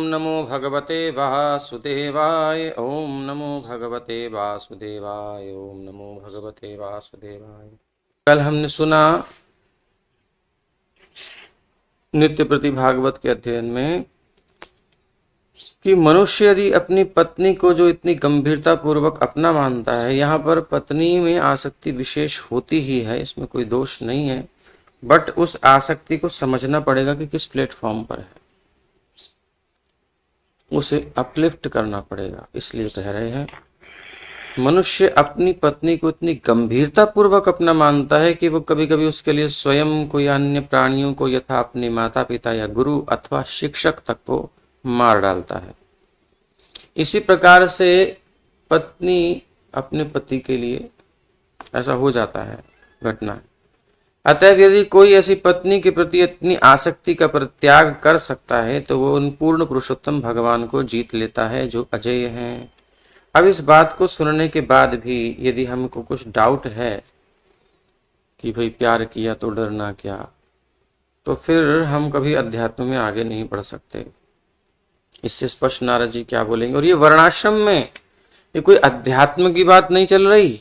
नमो भगवते वासुदेवाय। ओम नमो भगवते वासुदेवाय। ओम नमो भगवते वासुदेवाय। कल हमने सुना नित्य प्रति भागवत के अध्ययन में कि मनुष्य यदि अपनी पत्नी को जो इतनी गंभीरता पूर्वक अपना मानता है, यहाँ पर पत्नी में आसक्ति विशेष होती ही है, इसमें कोई दोष नहीं है, बट उस आसक्ति को समझना पड़ेगा कि किस प्लेटफॉर्म पर है, उसे अपलिफ्ट करना पड़ेगा। इसलिए कह रहे हैं मनुष्य अपनी पत्नी को इतनी गंभीरता पूर्वक अपना मानता है कि वो कभी कभी उसके लिए स्वयं कोई अन्य प्राणियों को यथा अपने माता पिता या गुरु अथवा शिक्षक तक को मार डालता है। इसी प्रकार से पत्नी अपने पति के लिए ऐसा हो जाता है घटना। अतः यदि कोई ऐसी पत्नी के प्रति इतनी आसक्ति का परित्याग कर सकता है तो वो उन पूर्ण पुरुषोत्तम भगवान को जीत लेता है जो अजेय हैं। अब इस बात को सुनने के बाद भी यदि हमको कुछ डाउट है कि भाई प्यार किया तो डरना क्या, तो फिर हम कभी अध्यात्म में आगे नहीं बढ़ सकते। इससे स्पष्ट नारद जी क्या बोलेंगे। और ये वर्णाश्रम में ये कोई अध्यात्म की बात नहीं चल रही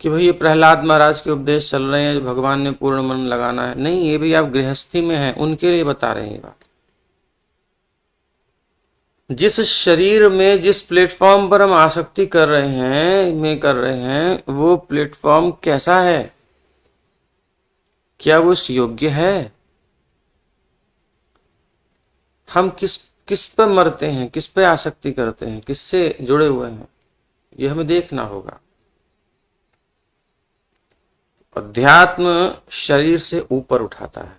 कि भाई ये प्रहलाद महाराज के उपदेश चल रहे हैं जो भगवान ने पूर्ण मन लगाना है, नहीं, ये भी आप गृहस्थी में हैं उनके लिए बता रहे हैं ये बात। जिस शरीर में जिस प्लेटफॉर्म पर हम आसक्ति कर रहे हैं वो प्लेटफॉर्म कैसा है, क्या वो इस योग्य है? हम किस पर मरते हैं, किस पे आसक्ति करते हैं, किससे जुड़े हुए हैं, ये हमें देखना होगा। अध्यात्म शरीर से ऊपर उठाता है,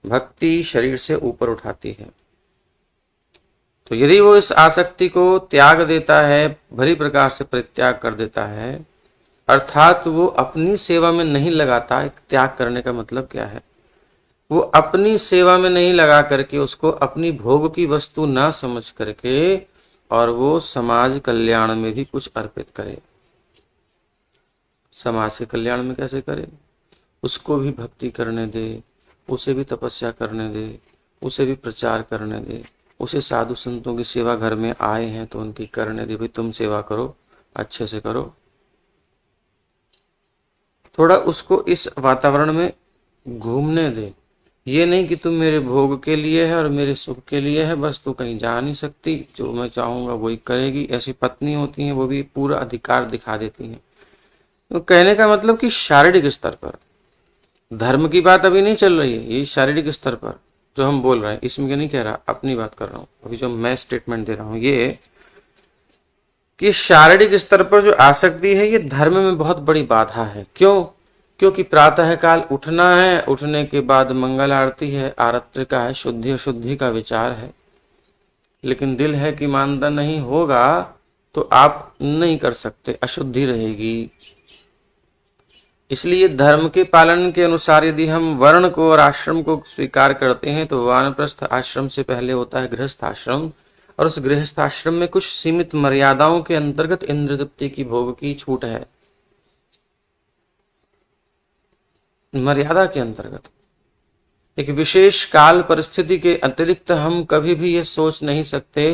भक्ति शरीर से ऊपर उठाती है। तो यदि वो इस आसक्ति को त्याग देता है, भली प्रकार से परित्याग कर देता है, अर्थात वो अपनी सेवा में नहीं लगाता। त्याग करने का मतलब क्या है? वो अपनी सेवा में नहीं लगा करके उसको अपनी भोग की वस्तु ना समझ करके और वो समाज कल्याण में भी कुछ अर्पित करे। समाज के कल्याण में कैसे करे? उसको भी भक्ति करने दे, उसे भी तपस्या करने दे, उसे भी प्रचार करने दे, उसे साधु संतों की सेवा घर में आए हैं तो उनकी करने दे। भाई तुम सेवा करो, अच्छे से करो। थोड़ा उसको इस वातावरण में घूमने दे। ये नहीं कि तुम मेरे भोग के लिए है और मेरे सुख के लिए है, बस तू कहीं जा नहीं सकती, जो मैं चाहूंगा वही करेगी। ऐसी पत्नी होती हैं, वो भी पूरा अधिकार दिखा देती हैं। तो कहने का मतलब कि शारीरिक स्तर पर, धर्म की बात अभी नहीं चल रही है, ये शारीरिक स्तर पर जो हम बोल रहे हैं, इसमें नहीं कह रहा, अपनी बात कर रहा हूं। अभी जो मैं स्टेटमेंट दे रहा हूं ये कि शारीरिक स्तर पर जो आसक्ति है ये धर्म में बहुत बड़ी बाधा है। क्यों? क्योंकि प्रातः काल उठना है, उठने के बाद मंगल आरती है, आरत्रिका है, शुद्धि अशुद्धि का विचार है, लेकिन दिल है कि मानता नहीं होगा तो आप नहीं कर सकते, अशुद्धि रहेगी। इसलिए धर्म के पालन के अनुसार यदि हम वर्ण को और आश्रम को स्वीकार करते हैं तो वानप्रस्थ आश्रम से पहले होता है गृहस्थ आश्रम, और उस गृहस्थ आश्रम में कुछ सीमित मर्यादाओं के अंतर्गत इंद्र तृप्ति की भोग की छूट है। मर्यादा के अंतर्गत एक विशेष काल परिस्थिति के अतिरिक्त हम कभी भी ये सोच नहीं सकते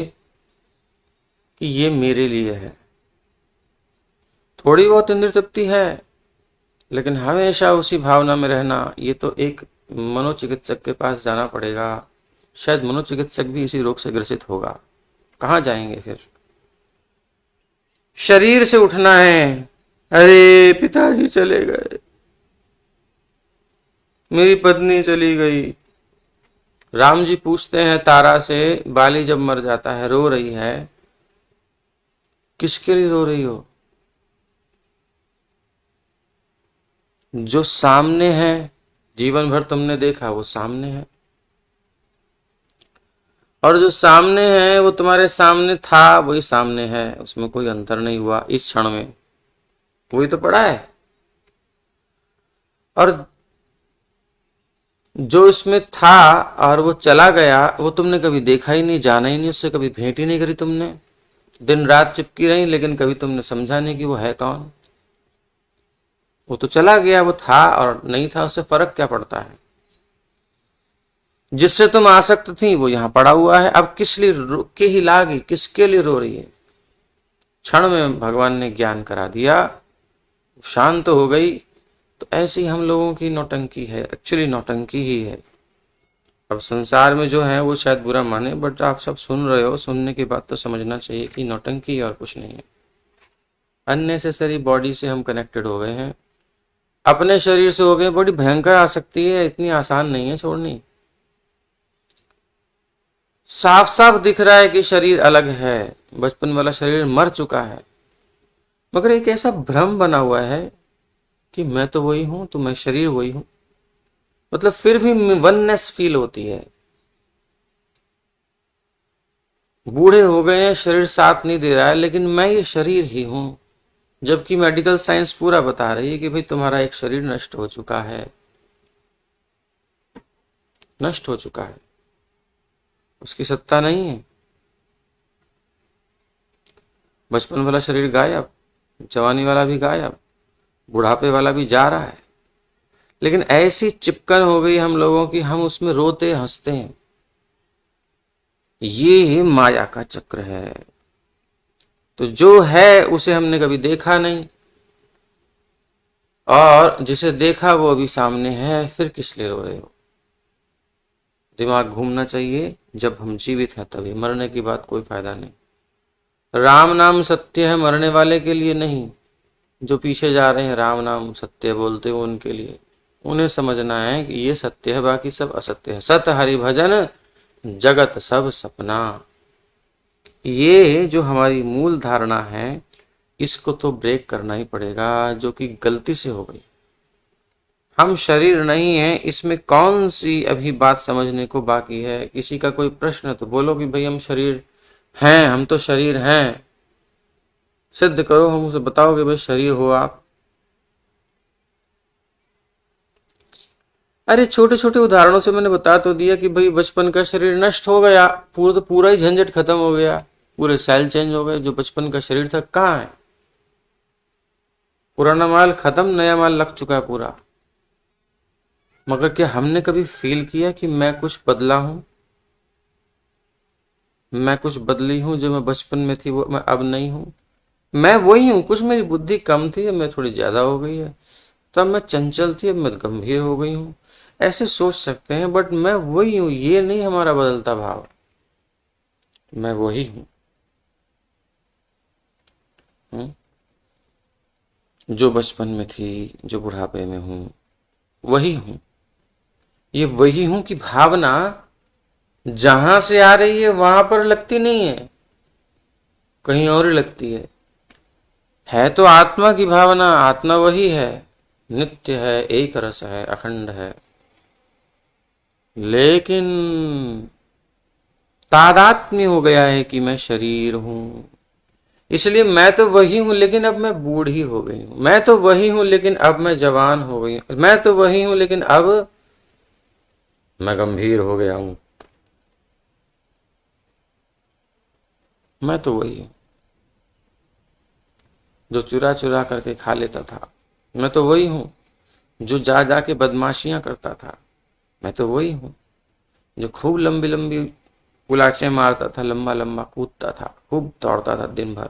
कि ये मेरे लिए है। थोड़ी बहुत इंद्र तृप्ति है, लेकिन हमेशा उसी भावना में रहना, ये तो एक मनोचिकित्सक के पास जाना पड़ेगा। शायद मनोचिकित्सक भी इसी रोग से ग्रसित होगा। कहाँ जाएंगे फिर? शरीर से उठना है। अरे पिताजी चले गए, मेरी पत्नी चली गई। राम जी पूछते हैं तारा से, बाली जब मर जाता है, रो रही है, किसके लिए रो रही हो? जो सामने है, जीवन भर तुमने देखा, वो सामने है, और जो सामने है वो तुम्हारे सामने था, वही सामने है, उसमें कोई अंतर नहीं हुआ इस क्षण में, वही तो पड़ा है। और जो इसमें था और वो चला गया, वो तुमने कभी देखा ही नहीं, जाना ही नहीं, उससे कभी भेंट ही नहीं करी तुमने, दिन रात चिपकी रही, लेकिन कभी तुमने समझा नहीं कि वो है कौन। वो तो चला गया, वो था और नहीं था, उससे फर्क क्या पड़ता है? जिससे तुम आसक्त थी वो यहां पड़ा हुआ है, अब किस लिए के ही लागी, किसके लिए रो रही है। क्षण में भगवान ने ज्ञान करा दिया, शांत हो गई। तो ऐसी हम लोगों की नौटंकी है, एक्चुअली नौटंकी ही है। अब संसार में जो है वो शायद बुरा माने, बट आप सब सुन रहे हो, सुनने के बाद तो समझना चाहिए कि नौटंकी और कुछ नहीं है। अननेसेसरी बॉडी से हम कनेक्टेड हो गए हैं, अपने शरीर से हो गए। बड़ी भयंकर आ सकती है, इतनी आसान नहीं है छोड़नी। साफ साफ दिख रहा है कि शरीर अलग है, बचपन वाला शरीर मर चुका है, मगर एक ऐसा भ्रम बना हुआ है कि मैं तो वही हूं, तो मैं शरीर वही हूं। मतलब फिर भी वननेस फील होती है। बूढ़े हो गए हैं, शरीर साथ नहीं दे रहा है, लेकिन मैं ये शरीर ही हूं। जबकि मेडिकल साइंस पूरा बता रही है कि भाई तुम्हारा एक शरीर नष्ट हो चुका है, नष्ट हो चुका है, उसकी सत्ता नहीं है। बचपन वाला शरीर गायब, जवानी वाला भी गायब, बुढ़ापे वाला भी जा रहा है। लेकिन ऐसी चिपकन हो गई हम लोगों की, हम उसमें रोते हंसते हैं। ये माया का चक्र है। तो जो है उसे हमने कभी देखा नहीं, और जिसे देखा वो अभी सामने है, फिर किस लिए रो रहे हो। दिमाग घूमना चाहिए, जब हम जीवित हैं तभी, मरने की बात कोई फायदा नहीं। राम नाम सत्य है मरने वाले के लिए नहीं, जो पीछे जा रहे हैं राम नाम सत्य बोलते हो उनके लिए। उन्हें समझना है कि ये सत्य है, बाकी सब असत्य है। सत हरि भजन जगत सब सपना, ये जो हमारी मूल धारणा है, इसको तो ब्रेक करना ही पड़ेगा, जो कि गलती से हो गई। हम शरीर नहीं है, इसमें कौन सी अभी बात समझने को बाकी है। किसी का कोई प्रश्न तो बोलो कि भाई हम शरीर हैं, हम तो शरीर हैं, सिद्ध करो। हम उसे बताओ कि भाई शरीर हो आप। अरे छोटे छोटे उदाहरणों से मैंने बता तो दिया कि भाई बचपन का शरीर नष्ट हो गया, पूरा तो पूरा ही झंझट खत्म हो गया, पूरे सेल चेंज हो गए। जो बचपन का शरीर था कहाँ है, पुराना माल खत्म, नया माल लग चुका है पूरा। मगर क्या हमने कभी फील किया कि मैं कुछ बदला हूं, मैं कुछ बदली हूं, जो मैं बचपन में थी वो मैं अब नहीं हूं। मैं वही हूं, कुछ मेरी बुद्धि कम थी, अब मैं थोड़ी ज्यादा हो गई है। तब मैं चंचल थी, अब मैं गंभीर हो गई हूं। ऐसे सोच सकते हैं, बट मैं वही हूं, ये नहीं हमारा बदलता भाव। मैं वही हूं, जो बचपन में थी, जो बुढ़ापे में हूं, वही हूं। ये वही हूं की भावना जहां से आ रही है वहां पर लगती नहीं है, कहीं और ही लगती है तो आत्मा की भावना। आत्मा वही है, नित्य है, एक रस है, अखंड है। लेकिन तादात्म्य हो गया है कि मैं शरीर हूं, इसलिए मैं तो वही हूं लेकिन अब मैं बूढ़ी हो गई हूं, मैं तो वही हूं लेकिन अब मैं जवान हो गई हूं, मैं तो वही हूं लेकिन अब मैं गंभीर हो गया हूं। मैं तो वही हूं जो चुरा चुरा करके खा लेता था, मैं तो वही हूं जो जा जा के बदमाशियां करता था, मैं तो वही हूं जो खूब लंबी लंबी उलाचे मारता था, लंबा लंबा कूदता था, खूब दौड़ता था दिन भर।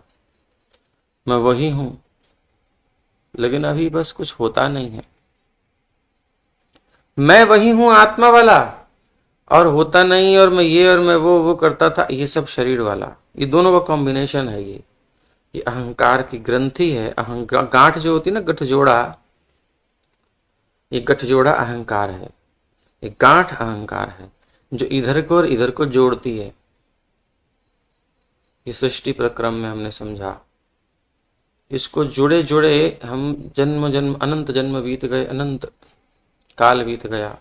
मैं वही हूं, लेकिन अभी बस कुछ होता नहीं है। मैं वही हूं आत्मा वाला, और होता नहीं, और मैं ये और मैं वो करता था, ये सब शरीर वाला। ये दोनों का कॉम्बिनेशन है। ये अहंकार की ग्रंथि है। अहंकार गांठ जो होती है ना, गठजोड़ा, ये गठजोड़ा अहंकार है। ये गांठ अहंकार है जो इधर को और इधर को जोड़ती है। ये सृष्टि प्रक्रम में हमने समझा। इसको जुड़े जुड़े हम जन्म जन्म अनंत जन्म बीत गए, अनंत काल बीत गया।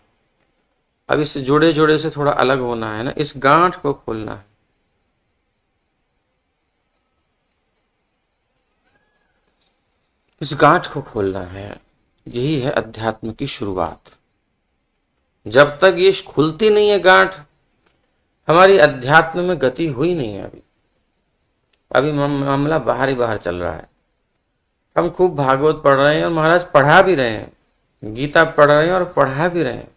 अब इस जुड़े जुड़े से थोड़ा अलग होना है ना, इस गांठ को खोलना है। इस गांठ को खोलना है, यही है अध्यात्म की शुरुआत। जब तक ये खुलती नहीं है गांठ, हमारी अध्यात्म में गति हुई नहीं है। अभी मामला बाहर ही बाहर चल रहा है। हम खूब भागवत पढ़ रहे हैं और महाराज पढ़ा भी रहे हैं, गीता पढ़ रहे हैं और पढ़ा भी रहे हैं,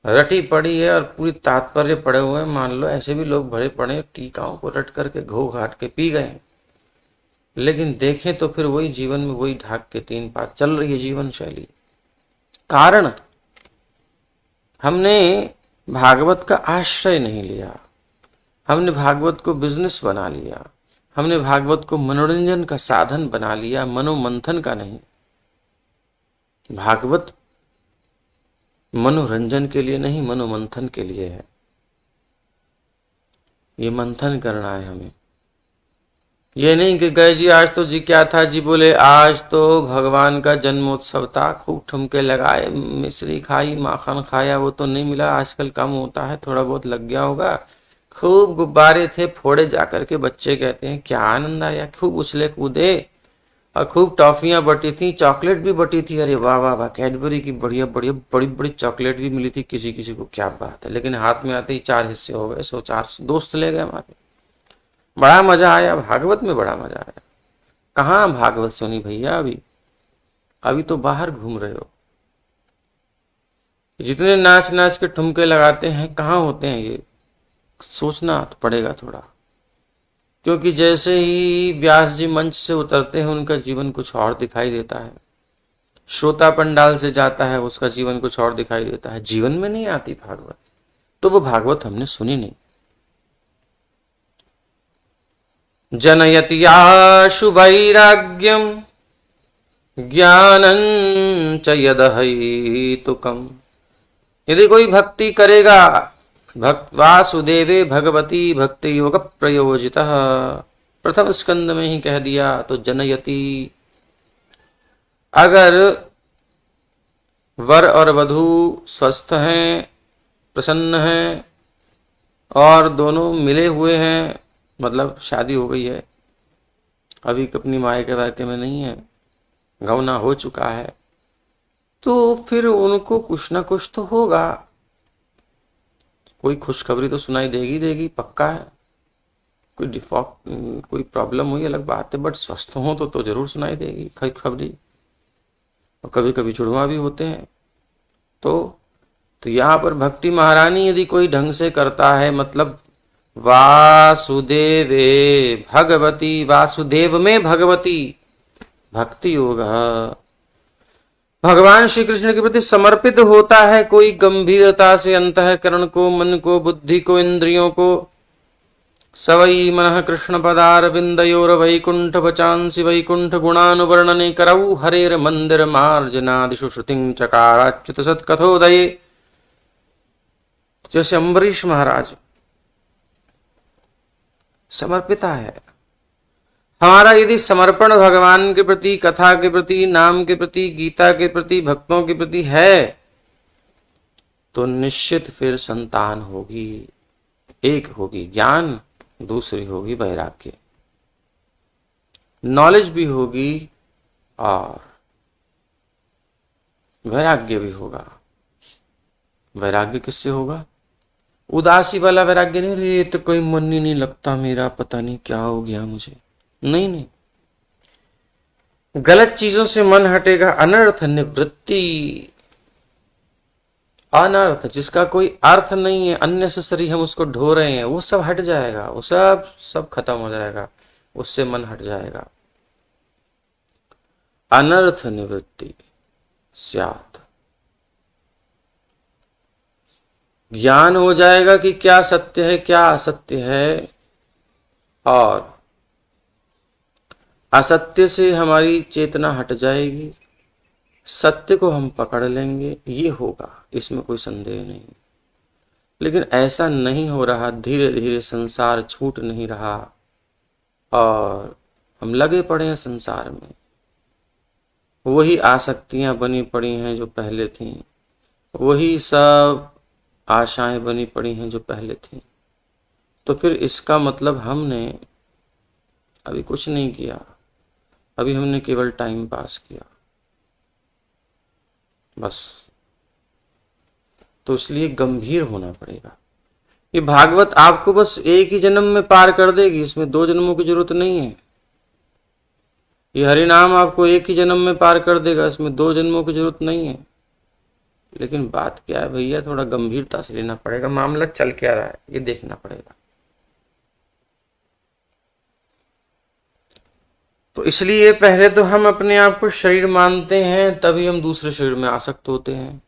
रटी पड़ी है और पूरी तात्पर्य पड़े हुए हैं। मान लो ऐसे भी लोग भरे पड़े टीकाओं को रट करके घो घाट के पी गए, लेकिन देखें तो फिर वही जीवन में वही ढाक के 3 पात चल रही है जीवन शैली। कारण हमने भागवत का आश्रय नहीं लिया, हमने भागवत को बिजनेस बना लिया, हमने भागवत को मनोरंजन का साधन बना लिया, मनोमंथन का नहीं। भागवत मनोरंजन के लिए नहीं, मनोमंथन के लिए है। ये मंथन करना है हमें। ये नहीं कि गए जी आज तो जी क्या था जी, बोले आज तो भगवान का जन्मोत्सव था, खूब ठुमके लगाए, मिश्री खाई, माखन खाया, वो तो नहीं मिला, आजकल कम होता है, थोड़ा बहुत लग गया होगा। खूब गुब्बारे थे, फोड़े जाकर के, बच्चे कहते हैं क्या आनंद आया, खूब उछले कूदे और खूब टॉफियां बटी थी, चॉकलेट भी बटी थी। अरे वाह वाह वाह, कैडबरी की बढ़िया बढ़िया बड़ी बड़ी चॉकलेट भी मिली थी किसी किसी को, क्या बात है। लेकिन हाथ में आते ही 4 हिस्से हो गए, 104 दोस्त ले गए हमारे। बड़ा मजा आया, भागवत में बड़ा मजा आया। कहाँ भागवत सुनी भैया? अभी तो बाहर घूम रहे हो। जितने नाच नाच के ठुमके लगाते हैं कहाँ होते हैं ये, सोचना तो पड़ेगा थोड़ा। क्योंकि जैसे ही व्यास जी मंच से उतरते हैं उनका जीवन कुछ और दिखाई देता है, श्रोता पंडाल से जाता है उसका जीवन कुछ और दिखाई देता है। जीवन में नहीं आती भागवत, तो वो भागवत हमने सुनी नहीं। जनयति आशु वैराग्यम ज्ञानं च यदहैतुकम्। यदि कोई भक्ति करेगा, भक्त वासुदेवे भगवती भक्ति योग प्रयोजितः, प्रथम स्कंद में ही कह दिया। तो जनयति, अगर वर और वधू स्वस्थ हैं, प्रसन्न हैं और दोनों मिले हुए हैं, मतलब शादी हो गई है, अभी अपनी माए के वाक्य में नहीं है, गौना हो चुका है, तो फिर उनको कुछ ना कुछ तो होगा, कोई खुशखबरी तो सुनाई देगी देगी, पक्का है। कोई डिफॉल्ट कोई प्रॉब्लम हुई अलग बात है, बट स्वस्थ हो तो जरूर सुनाई देगी खुशखबरी। और कभी कभी जुड़वा भी होते हैं। तो यहाँ पर भक्ति महारानी यदि कोई ढंग से करता है, मतलब वासुदेवे भगवती, वासुदेव में भगवती भक्ति होगा, भगवान श्री कृष्ण के प्रति समर्पित होता है कोई गंभीरता से, अंतःकरण को, मन को, बुद्धि को, इंद्रियों को, सवई मनः कृष्ण पदारविंदयोर वैकुंठ वचांसि वैकुंठ गुणानुवर्णने करौ हरेर मंदिर मार्जनादिषु श्रुतिं चकाराच्युत सत्कथोदये। जैसे अम्बरीश महाराज समर्पिता है। हमारा यदि समर्पण भगवान के प्रति, कथा के प्रति, नाम के प्रति, गीता के प्रति, भक्तों के प्रति है, तो निश्चित फिर संतान होगी। एक होगी ज्ञान, दूसरी होगी वैराग्य, नॉलेज भी होगी और वैराग्य भी होगा। वैराग्य किससे होगा? उदासी वाला वैराग्य नहीं, रे तो कोई मन ही नहीं लगता मेरा, पता नहीं क्या हो गया मुझे, नहीं नहीं। गलत चीजों से मन हटेगा, अनर्थ निवृत्ति, अनर्थ जिसका कोई अर्थ नहीं है, अननेसेसरी हम उसको ढो रहे हैं, वो सब हट जाएगा, वो सब खत्म हो जाएगा, उससे मन हट जाएगा। अनर्थ निवृत्ति स्यात्, ज्ञान हो जाएगा कि क्या सत्य है क्या असत्य है, और असत्य से हमारी चेतना हट जाएगी, सत्य को हम पकड़ लेंगे, ये होगा, इसमें कोई संदेह नहीं। लेकिन ऐसा नहीं हो रहा, धीरे धीरे संसार छूट नहीं रहा और हम लगे पड़े हैं संसार में, वही आसक्तियां बनी पड़ी हैं जो पहले थीं, वही सब आशाएं बनी पड़ी हैं जो पहले थीं। तो फिर इसका मतलब हमने अभी कुछ नहीं किया, अभी हमने केवल टाइम पास किया बस। तो इसलिए गंभीर होना पड़ेगा। ये भागवत आपको बस एक ही जन्म में पार कर देगी, इसमें 2 जन्मों की जरूरत नहीं है। ये हरि नाम आपको एक ही जन्म में पार कर देगा, इसमें 2 जन्मों की जरूरत नहीं है। लेकिन बात क्या है भैया, थोड़ा गंभीरता से लेना पड़ेगा, मामला चल क्या रहा है ये देखना पड़ेगा। तो इसलिए पहले तो हम अपने आप को शरीर मानते हैं, तभी हम दूसरे शरीर में आसक्त होते हैं।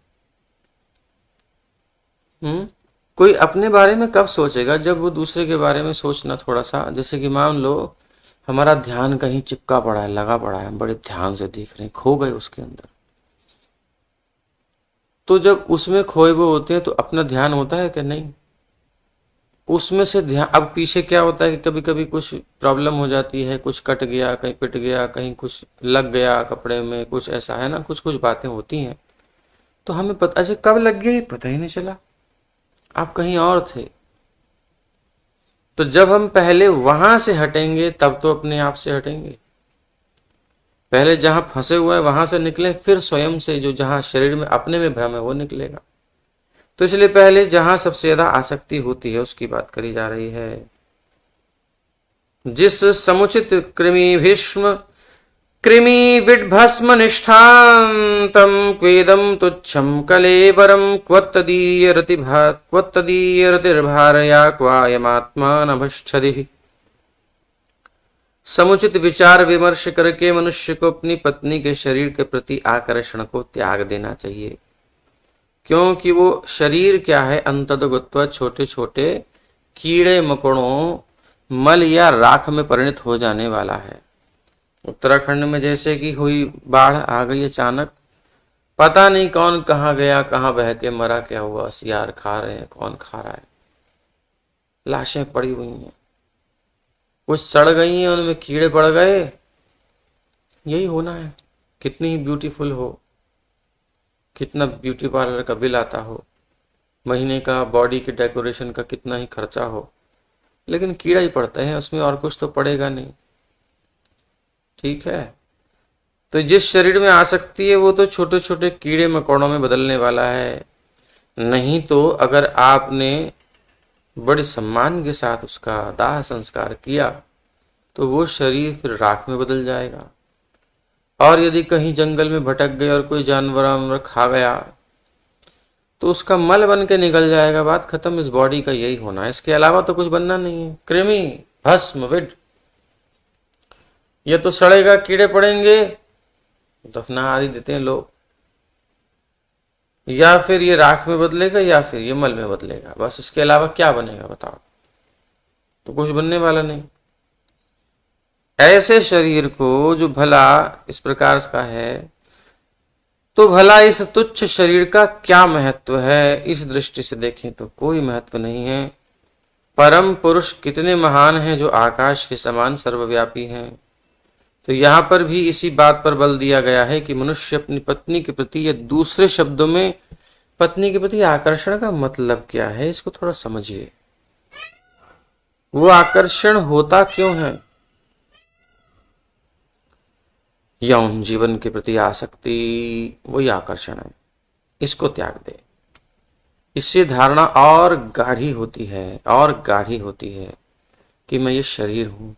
कोई अपने बारे में कब सोचेगा, जब वो दूसरे के बारे में सोचना थोड़ा सा, जैसे कि मान लो हमारा ध्यान कहीं चिपका पड़ा है, लगा पड़ा है, हम बड़े ध्यान से देख रहे हैं, खो गए उसके अंदर। तो जब उसमें खोए हुए होते हैं तो अपना ध्यान होता है कि नहीं, उसमें से ध्यान। अब पीछे क्या होता है कि कभी कभी कुछ प्रॉब्लम हो जाती है, कुछ कट गया, कहीं पिट गया, कहीं कुछ लग गया कपड़े में, कुछ ऐसा है ना, कुछ कुछ बातें होती हैं। तो हमें पता, अच्छा कब लग गया ये पता ही नहीं चला, आप कहीं और थे। तो जब हम पहले वहां से हटेंगे तब तो अपने आप से हटेंगे। पहले जहां फंसे हुए हैं वहां से निकले, फिर स्वयं से जो जहां शरीर में अपने में भ्रम है वो निकलेगा। तो इसलिए पहले जहां सबसे ज्यादा आसक्ति होती है उसकी बात करी जा रही है। जिस समुचित कृमि भीष्म कृमि विड्भस्म निष्ठान्तम क्वेदम तुच्छम कलेवरम क्वत्तदीयरतिर्भारया क्वायमात्मा न भक्षति। समुचित विचार विमर्श करके मनुष्य को अपनी पत्नी के शरीर के प्रति आकर्षण को त्याग देना चाहिए, क्योंकि वो शरीर क्या है, अंततगत्वा छोटे छोटे कीड़े मकोड़ों, मल या राख में परिणत हो जाने वाला है। उत्तराखंड में जैसे कि हुई बाढ़ आ गई अचानक, पता नहीं कौन कहाँ गया, कहाँ बह के मरा, क्या हुआ, सियार खा रहे हैं, कौन खा रहा है, लाशें पड़ी हुई हैं, कुछ सड़ गई हैं, उनमें कीड़े पड़ गए। यही होना है। कितनी ही ब्यूटीफुल हो, कितना ब्यूटी पार्लर का बिल आता हो, महीने का बॉडी के डेकोरेशन का कितना ही खर्चा हो, लेकिन कीड़ा ही पड़ता है उसमें, और कुछ तो पड़ेगा नहीं। ठीक है। तो जिस शरीर में आसक्ति है वो तो छोटे छोटे कीड़े मकोड़ों में बदलने वाला है। नहीं तो अगर आपने बड़े सम्मान के साथ उसका दाह संस्कार किया तो वो शरीर फिर राख में बदल जाएगा। और यदि कहीं जंगल में भटक गए और कोई जानवर वानवर खा गया तो उसका मल बन के निकल जाएगा, बात खत्म। इस बॉडी का यही होना है, इसके अलावा तो कुछ बनना नहीं है। कृमि भस्म विड, ये तो सड़ेगा, कीड़े पड़ेंगे, दफना आदि देते हैं लोग, या फिर ये राख में बदलेगा या फिर ये मल में बदलेगा, बस। इसके अलावा क्या बनेगा बताओ, तो कुछ बनने वाला नहीं। ऐसे शरीर को जो भला इस प्रकार का है, तो भला इस तुच्छ शरीर का क्या महत्व है, इस दृष्टि से देखें तो कोई महत्व नहीं है। परम पुरुष कितने महान हैं जो आकाश के समान सर्वव्यापी हैं। तो यहां पर भी इसी बात पर बल दिया गया है कि मनुष्य अपनी पत्नी के प्रति, या दूसरे शब्दों में पत्नी के प्रति आकर्षण का मतलब क्या है, इसको थोड़ा समझिए। वो आकर्षण होता क्यों है? यौन जीवन के प्रति आसक्ति वही आकर्षण है, इसको त्याग दे। इससे धारणा और गाढ़ी होती है, और गाढ़ी होती है कि मैं ये शरीर हूं।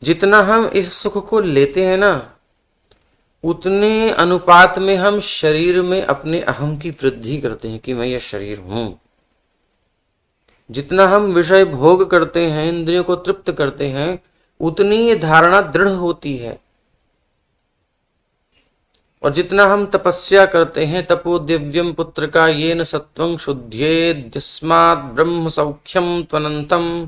जितना हम इस सुख को लेते हैं ना, उतने अनुपात में हम शरीर में अपने अहम की वृद्धि करते हैं कि मैं ये शरीर हूं। जितना हम विषय भोग करते हैं, इंद्रियों को तृप्त करते हैं, उतनी ये धारणा दृढ़ होती है। और जितना हम तपस्या करते हैं, तपो दिव्यम पुत्र का ये न सत्वं शुद्ध्येद यस्मात् ब्रह्म सौख्यम त्वनंतम,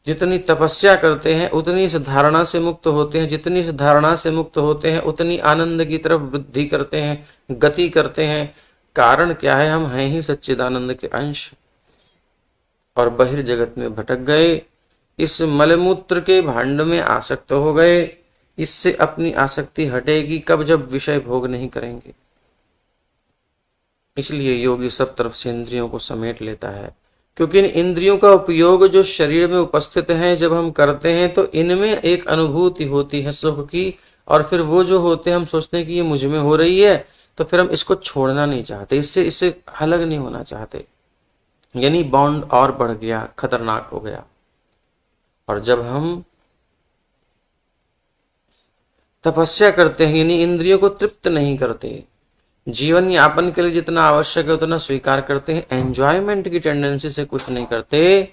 जितनी तपस्या करते हैं उतनी इस धारणा से मुक्त होते हैं, जितनी इस धारणा से मुक्त होते हैं उतनी आनंद की तरफ वृद्धि करते हैं, गति करते हैं। कारण क्या है? हम हैं ही सच्चिदानंद के अंश, और बहिर्जगत में भटक गए, इस मलमूत्र के भांड में आसक्त हो गए। इससे अपनी आसक्ति हटेगी कब? जब विषय भोग नहीं करेंगे। इसलिए योगी सब तरफ से इंद्रियों को समेट लेता है, क्योंकि इन इंद्रियों का उपयोग जो शरीर में उपस्थित है, जब हम करते हैं तो इनमें एक अनुभूति होती है सुख की, और फिर वो जो होते हैं हम सोचते हैं कि ये मुझ में हो रही है, तो फिर हम इसको छोड़ना नहीं चाहते, इससे अलग नहीं होना चाहते। यानी बॉन्ड और बढ़ गया, खतरनाक हो गया। और जब हम तपस्या करते हैं, यानी इंद्रियों को तृप्त नहीं करते, जीवन यापन के लिए जितना आवश्यक है उतना स्वीकार करते हैं, एंजॉयमेंट की टेंडेंसी से कुछ नहीं करते,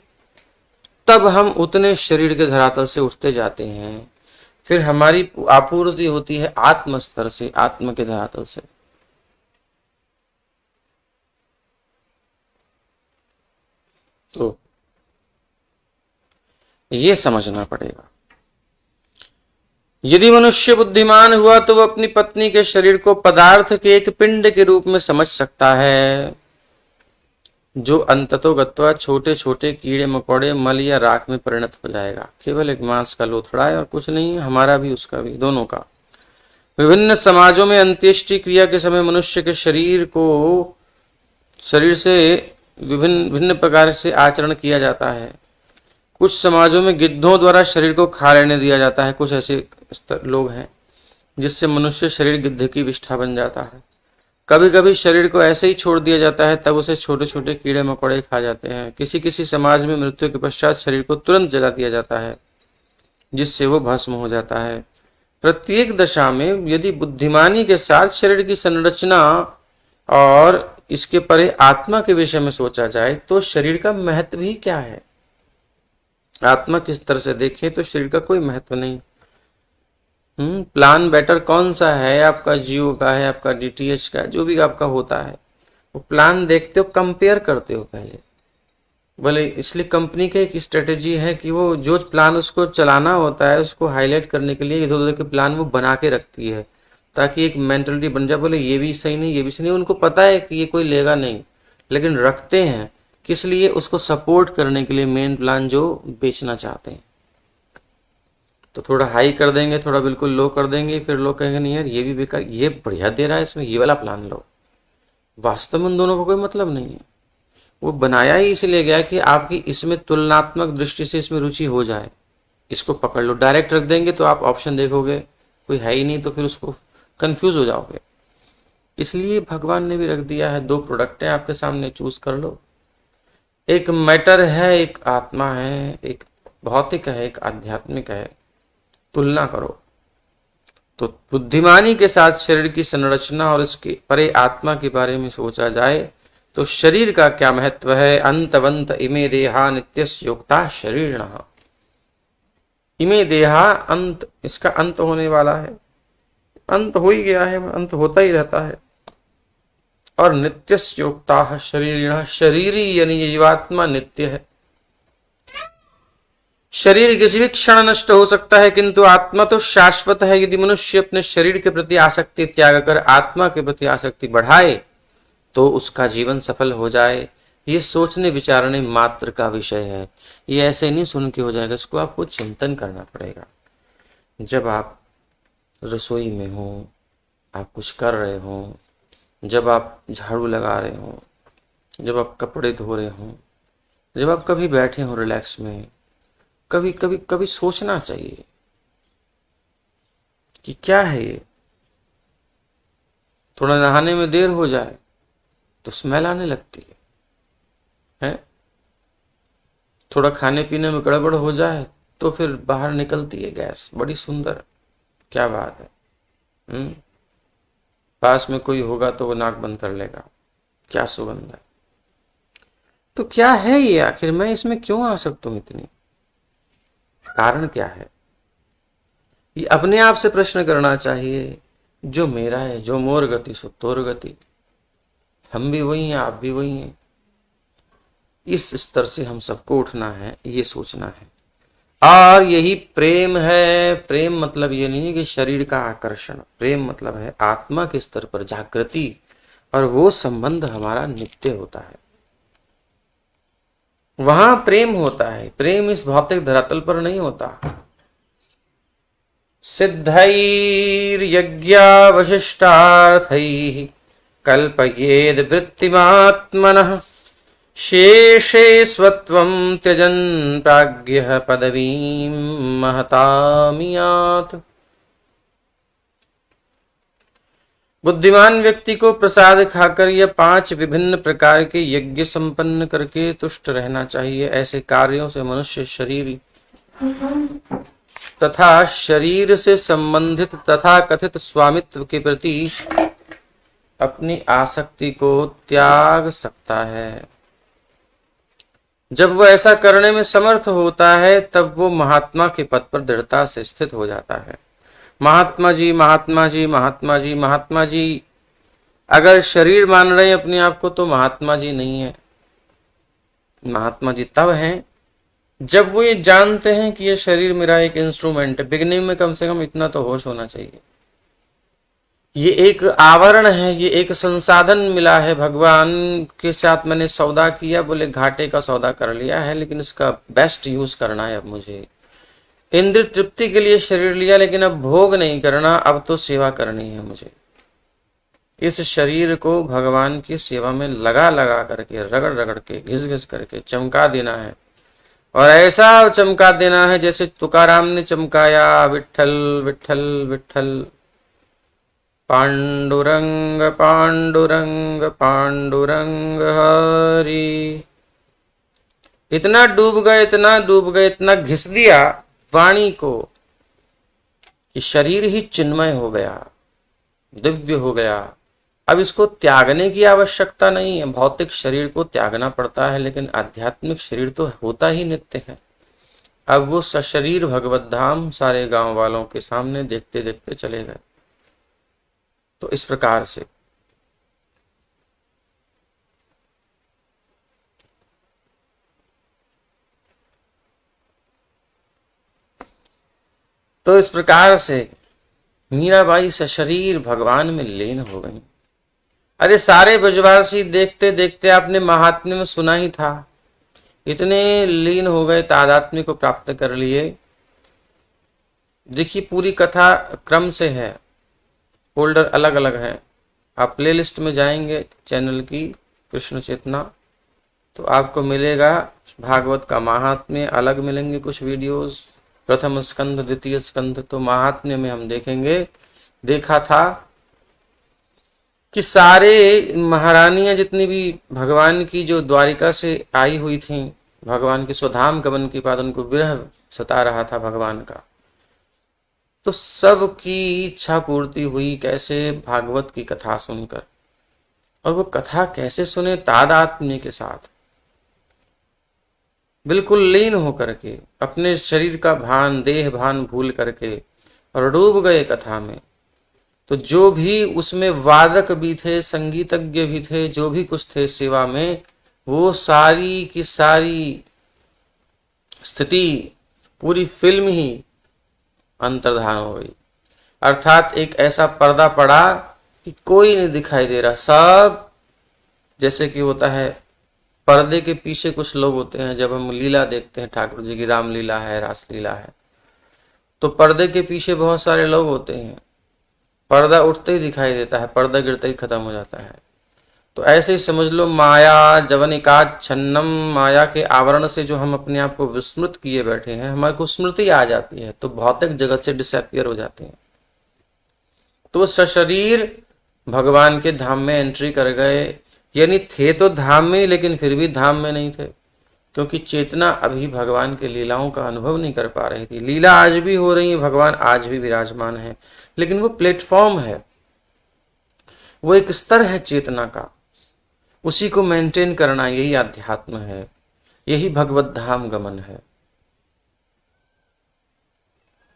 तब हम उतने शरीर के धरातल से उठते जाते हैं। फिर हमारी आपूर्ति होती है आत्म स्तर से, आत्म के धरातल से। तो ये समझना पड़ेगा। यदि मनुष्य बुद्धिमान हुआ तो वह अपनी पत्नी के शरीर को पदार्थ के एक पिंड के रूप में समझ सकता है, जो अंततोगत्वा छोटे छोटे कीड़े मकोड़े, मल या राख में परिणत हो जाएगा। केवल एक मांस का लोथड़ा है और कुछ नहीं है, हमारा भी उसका भी, दोनों का। विभिन्न समाजों में अंत्येष्टि क्रिया के समय मनुष्य के शरीर से विभिन्न भिन्न प्रकार से आचरण किया जाता है। कुछ समाजों में गिद्धों द्वारा शरीर को खा लेने दिया जाता है। कुछ ऐसे लोग हैं जिससे मनुष्य शरीर गिद्ध की विष्ठा बन जाता है। कभी कभी शरीर को ऐसे ही छोड़ दिया जाता है, तब उसे छोटे छोटे कीड़े मकोड़े खा जाते हैं। किसी किसी समाज में मृत्यु के पश्चात शरीर को तुरंत जला दिया जाता है, जिससे वो भस्म हो जाता है। प्रत्येक दशा में यदि बुद्धिमानी के साथ शरीर की संरचना और इसके परे आत्मा के विषय में सोचा जाए तो शरीर का महत्व ही क्या है। आत्मा किस तरह से देखें तो शरीर का कोई महत्व नहीं। प्लान बेटर कौन सा है, आपका जियो का है, आपका डीटीएच का, जो भी आपका होता है, वो प्लान देखते हो, कंपेयर करते हो पहले। बोले इसलिए कंपनी का एक स्ट्रेटेजी है कि वो जो प्लान उसको चलाना होता है उसको हाईलाइट करने के लिए इधर उधर के प्लान वो बना के रखती है, ताकि एक मेंटलिटी बन जाए, बोले ये भी सही नहीं, ये भी सही नहीं। उनको पता है कि ये कोई लेगा नहीं, लेकिन रखते हैं किस लिए, उसको सपोर्ट करने के लिए, मेन प्लान जो बेचना चाहते हैं। तो थोड़ा हाई कर देंगे, थोड़ा बिल्कुल लो कर देंगे, फिर लोग कहेंगे नहीं यार ये भी बेकार, ये बढ़िया दे रहा है, इसमें ये वाला प्लान लो। वास्तव में उन दोनों को कोई मतलब नहीं है। वो बनाया ही इसलिए गया कि आपकी इसमें तुलनात्मक दृष्टि से इसमें रुचि हो जाए, इसको पकड़ लो। डायरेक्ट रख देंगे तो आप ऑप्शन देखोगे, कोई है ही नहीं, तो फिर उसको कंफ्यूज हो जाओगे। इसलिए भगवान ने भी रख दिया है, 2 प्रोडक्ट है आपके सामने, चूज कर लो। एक मैटर है, एक आत्मा है, एक भौतिक है, एक आध्यात्मिक है, तुलना करो। तो बुद्धिमानी के साथ शरीर की संरचना और इसके परे आत्मा के बारे में सोचा जाए तो शरीर का क्या महत्व है। अंतवंत इमे देहा नित्यस्य योक्ता शरीरिणः। इमे देहा, अंत, इसका अंत होने वाला है, अंत हो ही गया है, अंत होता ही रहता है। और नित्यस्य योक्ता शरीरिणः, शरीरी यानी जीवात्मा नित्य है। शरीर किसी भी क्षण नष्ट हो सकता है, किंतु आत्मा तो शाश्वत है। यदि मनुष्य अपने शरीर के प्रति आसक्ति त्याग कर आत्मा के प्रति आसक्ति बढ़ाए तो उसका जीवन सफल हो जाए। ये सोचने विचारने मात्र का विषय है, ये ऐसे नहीं सुन के हो जाएगा, इसको आपको चिंतन करना पड़ेगा। जब आप रसोई में हो, आप कुछ कर रहे हो, जब आप झाड़ू लगा रहे हो, जब आप कपड़े धो रहे हो, जब आप कभी बैठे हो रिलैक्स में, कभी कभी कभी सोचना चाहिए कि क्या है ये। थोड़ा नहाने में देर हो जाए तो स्मेल आने लगती है, थोड़ा खाने पीने में गड़बड़ हो जाए तो फिर बाहर निकलती है गैस, बड़ी सुंदर, क्या बात है। पास में कोई होगा तो वो नाक बंद कर लेगा, क्या सुगंध है। तो क्या है ये आखिर, मैं इसमें क्यों आ सकता हूं इतनी, कारण क्या है। ये अपने आप से प्रश्न करना चाहिए। जो मेरा है, जो मोर गति सो तोर गति, हम भी वही हैं, आप भी वही हैं। इस स्तर से हम सबको उठना है, ये सोचना है। और यही प्रेम है। प्रेम मतलब ये नहीं है कि शरीर का आकर्षण, प्रेम मतलब है आत्मा के स्तर पर जागृति, और वो संबंध हमारा नित्य होता है, वहां प्रेम होता है। प्रेम इस भौतिक धरातल पर नहीं होता। सिद्धैर्यज्ञावशिष्टार्थैः कल्पयेद् वृत्तिमात्मनः शेषे स्वत्वं त्यजन् प्राज्ञः पदवीं महतामियात्। बुद्धिमान व्यक्ति को प्रसाद खाकर या 5 विभिन्न प्रकार के यज्ञ संपन्न करके तुष्ट रहना चाहिए। ऐसे कार्यों से मनुष्य शरीर तथा शरीर से संबंधित तथा कथित स्वामित्व के प्रति अपनी आसक्ति को त्याग सकता है। जब वह ऐसा करने में समर्थ होता है तब वो महात्मा के पद पर दृढ़ता से स्थित हो जाता है। महात्मा जी, महात्मा जी, महात्मा जी, महात्मा जी अगर शरीर मान रहे हैं अपने आप को तो महात्मा जी नहीं है। महात्मा जी तब हैं जब वो ये जानते हैं कि ये शरीर मेरा एक इंस्ट्रूमेंट है। बिगिनिंग में कम से कम इतना तो होश होना चाहिए। ये एक आवरण है, ये एक संसाधन मिला है, भगवान के साथ मैंने सौदा किया, बोले घाटे का सौदा कर लिया है, लेकिन इसका बेस्ट यूज करना है अब मुझे। इंद्र तृप्ति के लिए शरीर लिया लेकिन अब भोग नहीं करना, अब तो सेवा करनी है मुझे। इस शरीर को भगवान की सेवा में लगा लगा करके, रगड़ रगड़ के, घिस घिस करके चमका देना है। और ऐसा चमका देना है जैसे तुकाराम ने चमकाया, विठल विठल विठल, पांडुरंग पांडुरंग पांडुरंग हरि। इतना डूब गए, इतना डूब गए, इतना घिस दिया वाणी को कि शरीर ही चिन्मय हो गया, दिव्य हो गया। अब इसको त्यागने की आवश्यकता नहीं है। भौतिक शरीर को त्यागना पड़ता है लेकिन आध्यात्मिक शरीर तो होता ही नित्य है। अब वो सशरीर भगवत धाम सारे गांव वालों के सामने देखते देखते चले गए। तो इस प्रकार से मीराबाई सशरीर भगवान में लीन हो गई। अरे सारे ब्रजवासी देखते देखते आपने महात्म्य में सुना ही था, इतने लीन हो गए, तादात्म्य को प्राप्त कर लिए। देखिए पूरी कथा क्रम से है, फोल्डर अलग अलग है। आप प्लेलिस्ट में जाएंगे चैनल की कृष्ण चेतना तो आपको मिलेगा भागवत का महात्म्य, अलग मिलेंगे कुछ वीडियोस, प्रथम स्कंद, द्वितीय स्कंद। तो महात्म्य में हम देखेंगे, देखा था कि सारे महारानियां जितनी भी भगवान की जो द्वारिका से आई हुई थीं, भगवान के स्वधाम गमन के बाद उनको विरह सता रहा था भगवान का, तो सब की इच्छा पूर्ति हुई कैसे, भागवत की कथा सुनकर। और वो कथा कैसे सुने, तादात्म्य के साथ, बिल्कुल लीन होकर के, अपने शरीर का भान, देह भान भूल करके, और डूब गए कथा में। तो जो भी उसमें वादक भी थे, संगीतज्ञ भी थे, जो भी कुछ थे सेवा में, वो सारी की सारी स्थिति, पूरी फिल्म ही अंतर्धान हो गई। अर्थात एक ऐसा पर्दा पड़ा कि कोई नहीं दिखाई दे रहा। सब जैसे कि होता है पर्दे के पीछे कुछ लोग होते हैं। जब हम लीला देखते हैं, ठाकुर जी की रामलीला है, रासलीला है, तो पर्दे के पीछे बहुत सारे लोग होते हैं। पर्दा उठते ही दिखाई देता है, पर्दा गिरते ही खत्म हो जाता है। तो ऐसे ही समझ लो, माया जवनिका छन्नम, माया के आवरण से जो हम अपने आप को विस्मृत किए बैठे हैं, हमारे को स्मृति आ जाती है तो भौतिक जगत से डिसअपियर हो जाते हैं। तो सशरीर भगवान के धाम में एंट्री कर गए, यानी थे तो धाम में लेकिन फिर भी धाम में नहीं थे, क्योंकि चेतना अभी भगवान के लीलाओं का अनुभव नहीं कर पा रही थी। लीला आज भी हो रही है, भगवान आज भी विराजमान है, लेकिन वो प्लेटफॉर्म है, वो एक स्तर है चेतना का, उसी को मेंटेन करना, यही अध्यात्म है, यही भगवत धाम गमन है।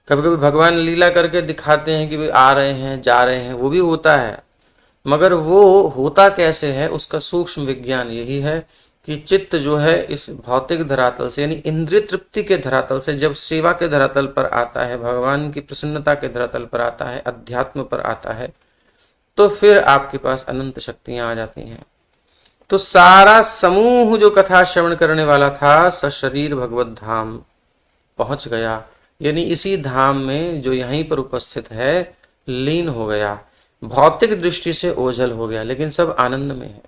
कभी कभी भगवान लीला करके दिखाते हैं कि वे आ रहे हैं, जा रहे हैं, वो भी होता है, मगर वो होता कैसे है, उसका सूक्ष्म विज्ञान यही है कि चित्त जो है इस भौतिक धरातल से, यानी इंद्रिय तृप्ति के धरातल से जब सेवा के धरातल पर आता है, भगवान की प्रसन्नता के धरातल पर आता है, अध्यात्म पर आता है, तो फिर आपके पास अनंत शक्तियां आ जाती हैं। तो सारा समूह जो कथा श्रवण करने वाला था सशरीर भगवत धाम पहुंच गया, यानी इसी धाम में जो यहीं पर उपस्थित है लीन हो गया, भौतिक दृष्टि से ओझल हो गया, लेकिन सब आनंद में है।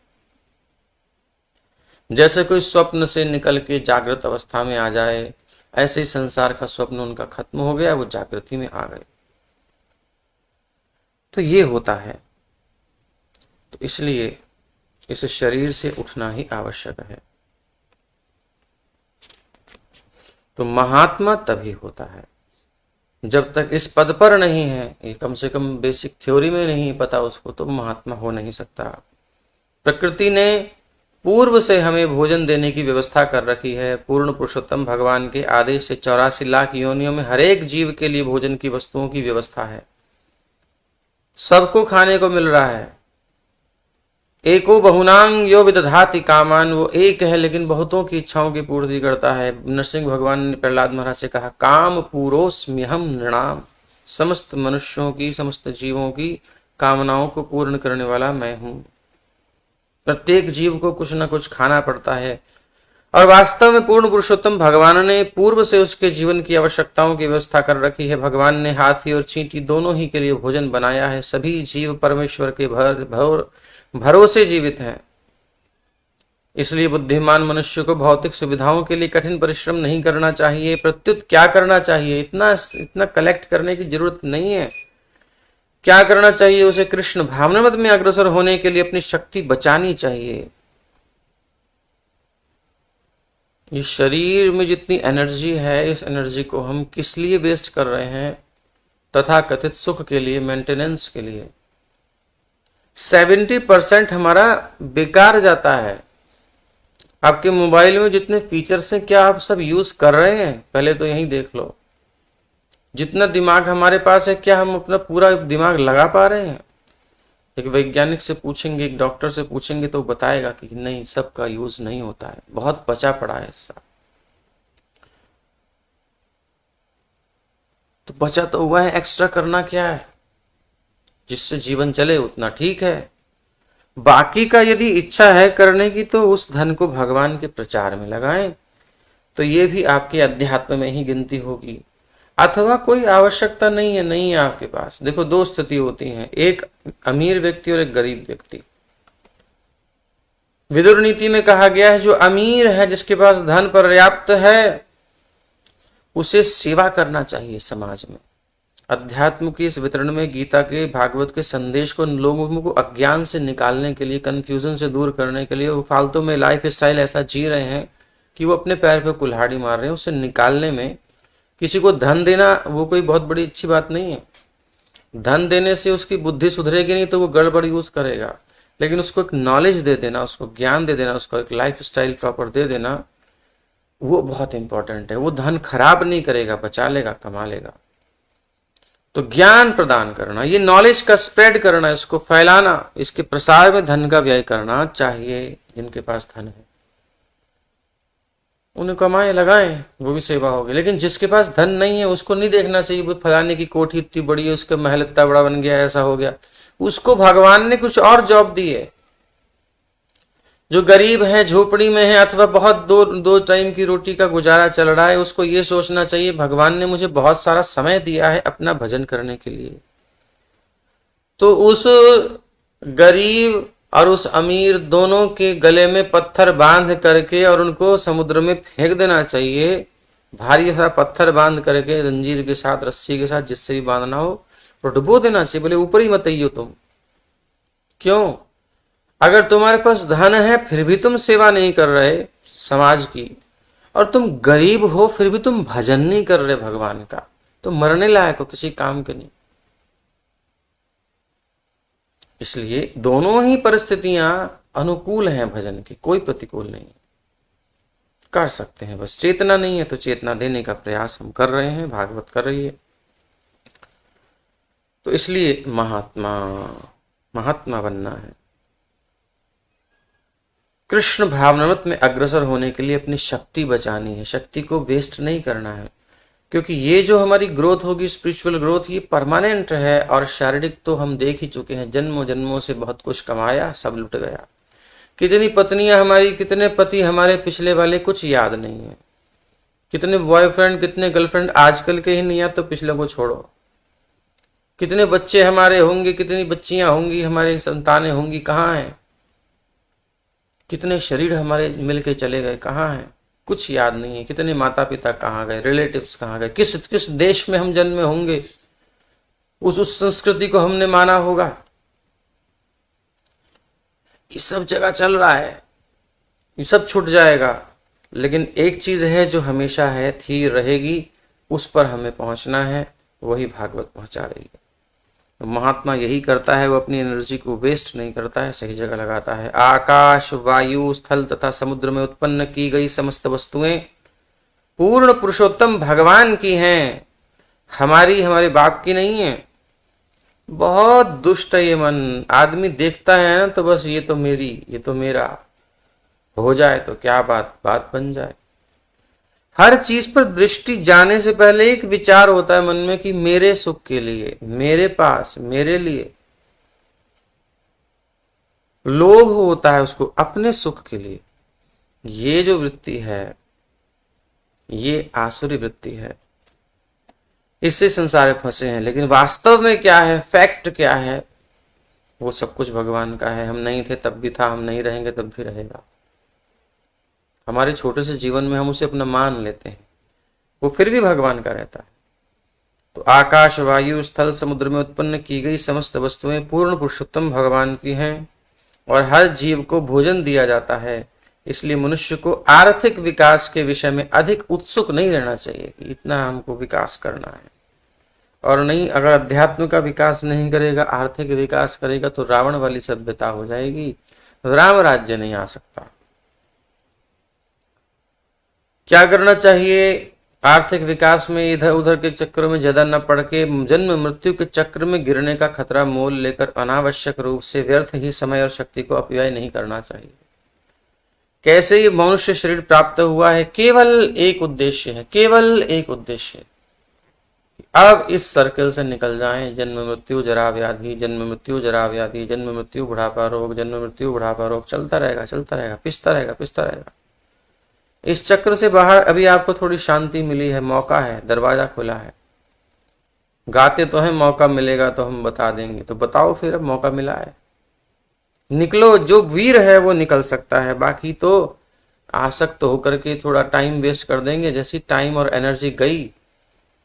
जैसे कोई स्वप्न से निकल के जागृत अवस्था में आ जाए, ऐसे ही संसार का स्वप्न उनका खत्म हो गया, वो जागृति में आ गए। तो ये होता है। तो इसलिए इस शरीर से उठना ही आवश्यक है। तो महात्मा तभी होता है जब तक इस पद पर नहीं है, ये कम से कम बेसिक थ्योरी में नहीं पता उसको, तो महात्मा हो नहीं सकता। प्रकृति ने पूर्व से हमें भोजन देने की व्यवस्था कर रखी है। पूर्ण पुरुषोत्तम भगवान के आदेश से 84 लाख योनियों में हर एक जीव के लिए भोजन की वस्तुओं की व्यवस्था है, सबको खाने को मिल रहा है। एको बहुनांग यो विदधाति कामान, वो एक है लेकिन बहुतों की इच्छाओं की पूर्ति करता है। नरसिंह भगवान ने प्रहलाद महाराज से कहा, काम पूरोस्म्यहम नृणाम, समस्त मनुष्यों की, समस्त जीवों की कामनाओं को पूर्ण करने वाला मैं हूं। प्रत्येक जीव को कुछ न कुछ खाना पड़ता है, और वास्तव में पूर्ण पुरुषोत्तम भगवान ने पूर्व से उसके जीवन की आवश्यकताओं की व्यवस्था कर रखी है। भगवान ने हाथी और चींटी दोनों ही के लिए भोजन बनाया है। सभी जीव परमेश्वर के भरोसे जीवित हैं। इसलिए बुद्धिमान मनुष्य को भौतिक सुविधाओं के लिए कठिन परिश्रम नहीं करना चाहिए। प्रत्युत क्या करना चाहिए, इतना कलेक्ट करने की जरूरत नहीं है। क्या करना चाहिए, उसे कृष्ण भावनामत में अग्रसर होने के लिए अपनी शक्ति बचानी चाहिए। ये शरीर में जितनी एनर्जी है, इस एनर्जी को हम किस लिए वेस्ट कर रहे हैं? तथा कथित सुख के लिए, मेंटेनेंस के लिए। 70% हमारा बेकार जाता है। आपके मोबाइल में जितने फीचर्स हैं, क्या आप सब यूज कर रहे हैं? पहले तो यही देख लो। जितना दिमाग हमारे पास है, क्या हम अपना पूरा दिमाग लगा पा रहे हैं? एक वैज्ञानिक से पूछेंगे, एक डॉक्टर से पूछेंगे, तो बताएगा कि नहीं, सबका यूज नहीं होता है, बहुत बचा पड़ा है इसका। तो बचा तो हुआ है, एक्स्ट्रा करना क्या है? जिससे जीवन चले उतना ठीक है। बाकी का यदि इच्छा है करने की, तो उस धन को भगवान के प्रचार में लगाएं, तो ये भी आपके अध्यात्म में ही गिनती होगी। अथवा कोई आवश्यकता नहीं है आपके पास। देखो, दो स्थिति होती हैं, एक अमीर व्यक्ति और एक गरीब व्यक्ति। विदुर नीति में कहा गया है, जो अमीर है, जिसके पास धन पर्याप्त है, उसे सेवा करना चाहिए समाज में। अध्यात्म की इस वितरण में गीता के, भागवत के संदेश को लोगों को अज्ञान से निकालने के लिए, कंफ्यूजन से दूर करने के लिए, वो फालतू में लाइफ स्टाइल ऐसा जी रहे हैं कि वो अपने पैर पे कुल्हाड़ी मार रहे हैं। उससे निकालने में किसी को धन देना वो कोई बहुत बड़ी अच्छी बात नहीं है। धन देने से उसकी बुद्धि सुधरेगी नहीं, तो वो गड़बड़ यूज करेगा। लेकिन उसको एक नॉलेज दे देना, उसको ज्ञान दे देना, उसको एक लाइफ स्टाइल प्रॉपर दे देना, वो बहुत इंपॉर्टेंट है। वो धन खराब नहीं करेगा, बचा लेगा, कमा लेगा। तो ज्ञान प्रदान करना, ये नॉलेज का स्प्रेड करना, इसको फैलाना, इसके प्रसार में धन का व्यय करना चाहिए। जिनके पास धन है उन्हें कमाएं, लगाएं, वो भी सेवा होगी। लेकिन जिसके पास धन नहीं है, उसको नहीं देखना चाहिए वो फलाने की कोठी इतनी बड़ी है, उसका महल इतना बड़ा बन गया, ऐसा हो गया। उसको भगवान ने कुछ और जॉब दी है। जो गरीब है, झोपड़ी में है, अथवा बहुत दो टाइम की रोटी का गुजारा चल रहा है, उसको ये सोचना चाहिए, भगवान ने मुझे बहुत सारा समय दिया है अपना भजन करने के लिए। तो उस गरीब और उस अमीर दोनों के गले में पत्थर बांध करके और उनको समुद्र में फेंक देना चाहिए। भारी सा पत्थर बांध करके, जंजीर के साथ, रस्सी के साथ, जिससे भी बांधना हो, और डुबो देना चाहिए। बोले ऊपर ही मत आइयो तुम। क्यों? अगर तुम्हारे पास धन है फिर भी तुम सेवा नहीं कर रहे समाज की, और तुम गरीब हो फिर भी तुम भजन नहीं कर रहे भगवान का, तो मरने लायक हो, किसी काम के नहीं। इसलिए दोनों ही परिस्थितियां अनुकूल हैं भजन की, कोई प्रतिकूल नहीं। कर सकते हैं, बस चेतना नहीं है, तो चेतना देने का प्रयास हम कर रहे हैं, भागवत कर रही है। तो इसलिए महात्मा बनना है। कृष्ण भावनामृत में अग्रसर होने के लिए अपनी शक्ति बचानी है, शक्ति को वेस्ट नहीं करना है। क्योंकि ये जो हमारी ग्रोथ होगी, स्पिरिचुअल ग्रोथ, ये परमानेंट है। और शारीरिक तो हम देख ही चुके हैं, जन्मों जन्मों से बहुत कुछ कमाया, सब लुट गया। कितनी पत्नियां हमारी, कितने पति हमारे पिछले वाले, कुछ याद नहीं है। कितने बॉयफ्रेंड, कितने गर्लफ्रेंड आजकल के ही नहीं याद, तो पिछले को छोड़ो। कितने बच्चे हमारे होंगे, कितनी बच्चियां होंगी, हमारी संतानें होंगी, कहाँ हैं? कितने शरीर हमारे मिलके चले गए, कहाँ हैं? कुछ याद नहीं है। कितने माता पिता कहाँ गए, रिलेटिव्स कहाँ गए, किस देश में हम जन्मे होंगे, उस संस्कृति को हमने माना होगा। ये सब जगह चल रहा है, ये सब छूट जाएगा। लेकिन एक चीज है जो हमेशा है, थी, रहेगी, उस पर हमें पहुंचना है। वही भागवत पहुंचा रही है। तो महात्मा यही करता है, वो अपनी एनर्जी को वेस्ट नहीं करता है, सही जगह लगाता है। आकाश, वायु, स्थल तथा समुद्र में उत्पन्न की गई समस्त वस्तुएं पूर्ण पुरुषोत्तम भगवान की हैं, हमारी, हमारे बाप की नहीं है। बहुत दुष्ट है ये मन। आदमी देखता है ना तो बस ये तो मेरी, ये तो मेरा हो जाए तो क्या बात बन जाए। हर चीज पर दृष्टि जाने से पहले एक विचार होता है मन में कि मेरे सुख के लिए, मेरे पास, मेरे लिए। लोभ होता है उसको अपने सुख के लिए। ये जो वृत्ति है ये आसुरी वृत्ति है, इससे संसार में फंसे हैं। लेकिन वास्तव में क्या है, फैक्ट क्या है, वो सब कुछ भगवान का है। हम नहीं थे तब भी था, हम नहीं रहेंगे तब भी रहेगा। हमारे छोटे से जीवन में हम उसे अपना मान लेते हैं, वो फिर भी भगवान का रहता है। तो आकाश, वायु, स्थल, समुद्र में उत्पन्न की गई समस्त वस्तुएं पूर्ण पुरुषोत्तम भगवान की हैं और हर जीव को भोजन दिया जाता है। इसलिए मनुष्य को आर्थिक विकास के विषय में अधिक उत्सुक नहीं रहना चाहिए कि इतना हमको विकास करना है। और नहीं, अगर अध्यात्म का विकास नहीं करेगा, आर्थिक विकास करेगा तो रावण वाली सभ्यता हो जाएगी, राम राज्य नहीं आ सकता। क्या करना चाहिए? आर्थिक विकास में इधर उधर के चक्कर में ज्यादा न पड़ के जन्म मृत्यु के चक्र में गिरने का खतरा मोल लेकर अनावश्यक रूप से व्यर्थ ही समय और शक्ति को अपव्यय नहीं करना चाहिए। कैसे ये मनुष्य शरीर प्राप्त हुआ है? केवल एक उद्देश्य है, केवल एक उद्देश्य। अब इस सर्कल से निकल जाएं। जन्म मृत्यु जरा व्याधि, जन्म मृत्यु जरा व्याधि, जन्म मृत्यु बुढ़ापा रोग, जन्म मृत्यु बुढ़ापा रोग, चलता रहेगा, चलता रहेगा, पिसता रहेगा, पिसता रहेगा। इस चक्र से बाहर अभी आपको थोड़ी शांति मिली है, मौका है, दरवाजा खुला है। गाते तो हैं मौका मिलेगा तो हम बता देंगे, तो बताओ फिर, अब मौका मिला है, निकलो। जो वीर है वो निकल सकता है, बाकी तो आसक्त होकर के थोड़ा टाइम वेस्ट कर देंगे। जैसी टाइम और एनर्जी गई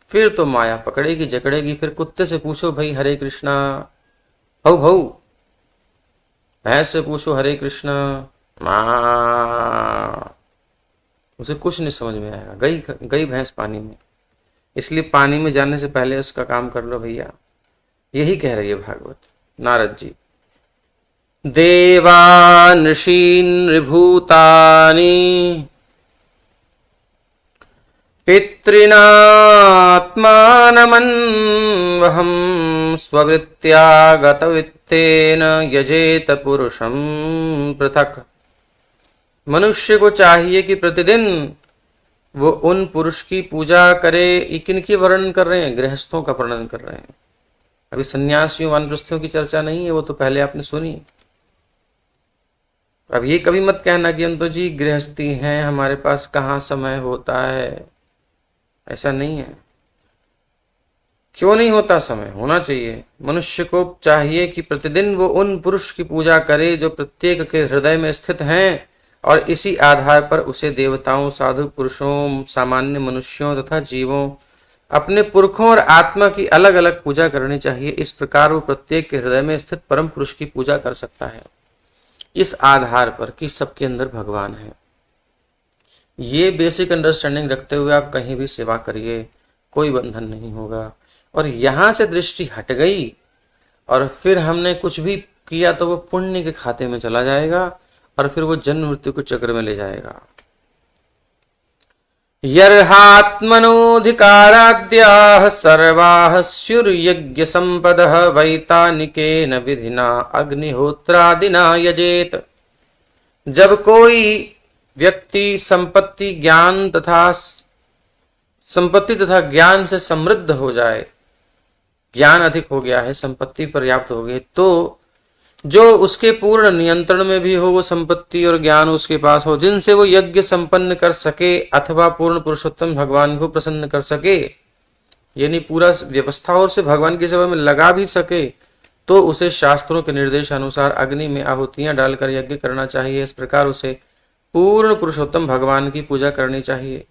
फिर तो माया पकड़ेगी, जकड़ेगी। फिर कुत्ते से पूछो भाई हरे कृष्णा, भौ भौ। भैंस से पूछो हरे कृष्णा, माँ। उसे कुछ नहीं समझ में आएगा, गई भैंस पानी में। इसलिए पानी में जाने से पहले उसका काम कर लो भैया। यही कह रही है भागवत, नारद जी। देवान् ऋषीन् भूतानि पितॄणात्मानमन्वहं स्ववृत्त्या गतवित्तेन यजेत पुरुषं पृथक्। मनुष्य को चाहिए कि प्रतिदिन वो उन पुरुष की पूजा करे। किनकी वर्णन कर रहे हैं? गृहस्थों का वर्णन कर रहे हैं। अभी सन्यासियों वानप्रस्थियों की चर्चा नहीं है, वो तो पहले आपने सुनी। अब ये कभी मत कहना कि हम तो जी गृहस्थी हैं, हमारे पास कहाँ समय होता है। ऐसा नहीं है। क्यों नहीं होता समय? होना चाहिए। मनुष्य को चाहिए कि प्रतिदिन वो उन पुरुष की पूजा करे जो प्रत्येक के हृदय में स्थित हैं, और इसी आधार पर उसे देवताओं, साधु पुरुषों, सामान्य मनुष्यों तथा जीवों, अपने पुरखों और आत्मा की अलग अलग पूजा करनी चाहिए। इस प्रकार वो प्रत्येक के हृदय में स्थित परम पुरुष की पूजा कर सकता है, इस आधार पर कि सबके अंदर भगवान है। ये बेसिक अंडरस्टैंडिंग रखते हुए आप कहीं भी सेवा करिए, कोई बंधन नहीं होगा। और यहां से दृष्टि हट गई और फिर हमने कुछ भी किया तो वो पुण्य के खाते में चला जाएगा और फिर वो जन्म मृत्यु के चक्र में ले जाएगा। यर्हात्मनोऽधिकाराद्याः सर्वाः स्युर्यज्ञ संपदः वैतानिकेन विधिना अग्निहोत्रादिना यजेत। जब कोई व्यक्ति संपत्ति तथा ज्ञान से समृद्ध हो जाए, ज्ञान अधिक हो गया है, संपत्ति पर्याप्त हो गई, तो जो उसके पूर्ण नियंत्रण में भी हो वो संपत्ति और ज्ञान उसके पास हो, जिनसे वो यज्ञ संपन्न कर सके अथवा पूर्ण पुरुषोत्तम भगवान को प्रसन्न कर सके, यानी पूरा व्यवस्थाओं से भगवान की सेवा में लगा भी सके, तो उसे शास्त्रों के निर्देश अनुसार अग्नि में आहुतियां डालकर यज्ञ करना चाहिए। इस प्रकार उसे पूर्ण पुरुषोत्तम भगवान की पूजा करनी चाहिए।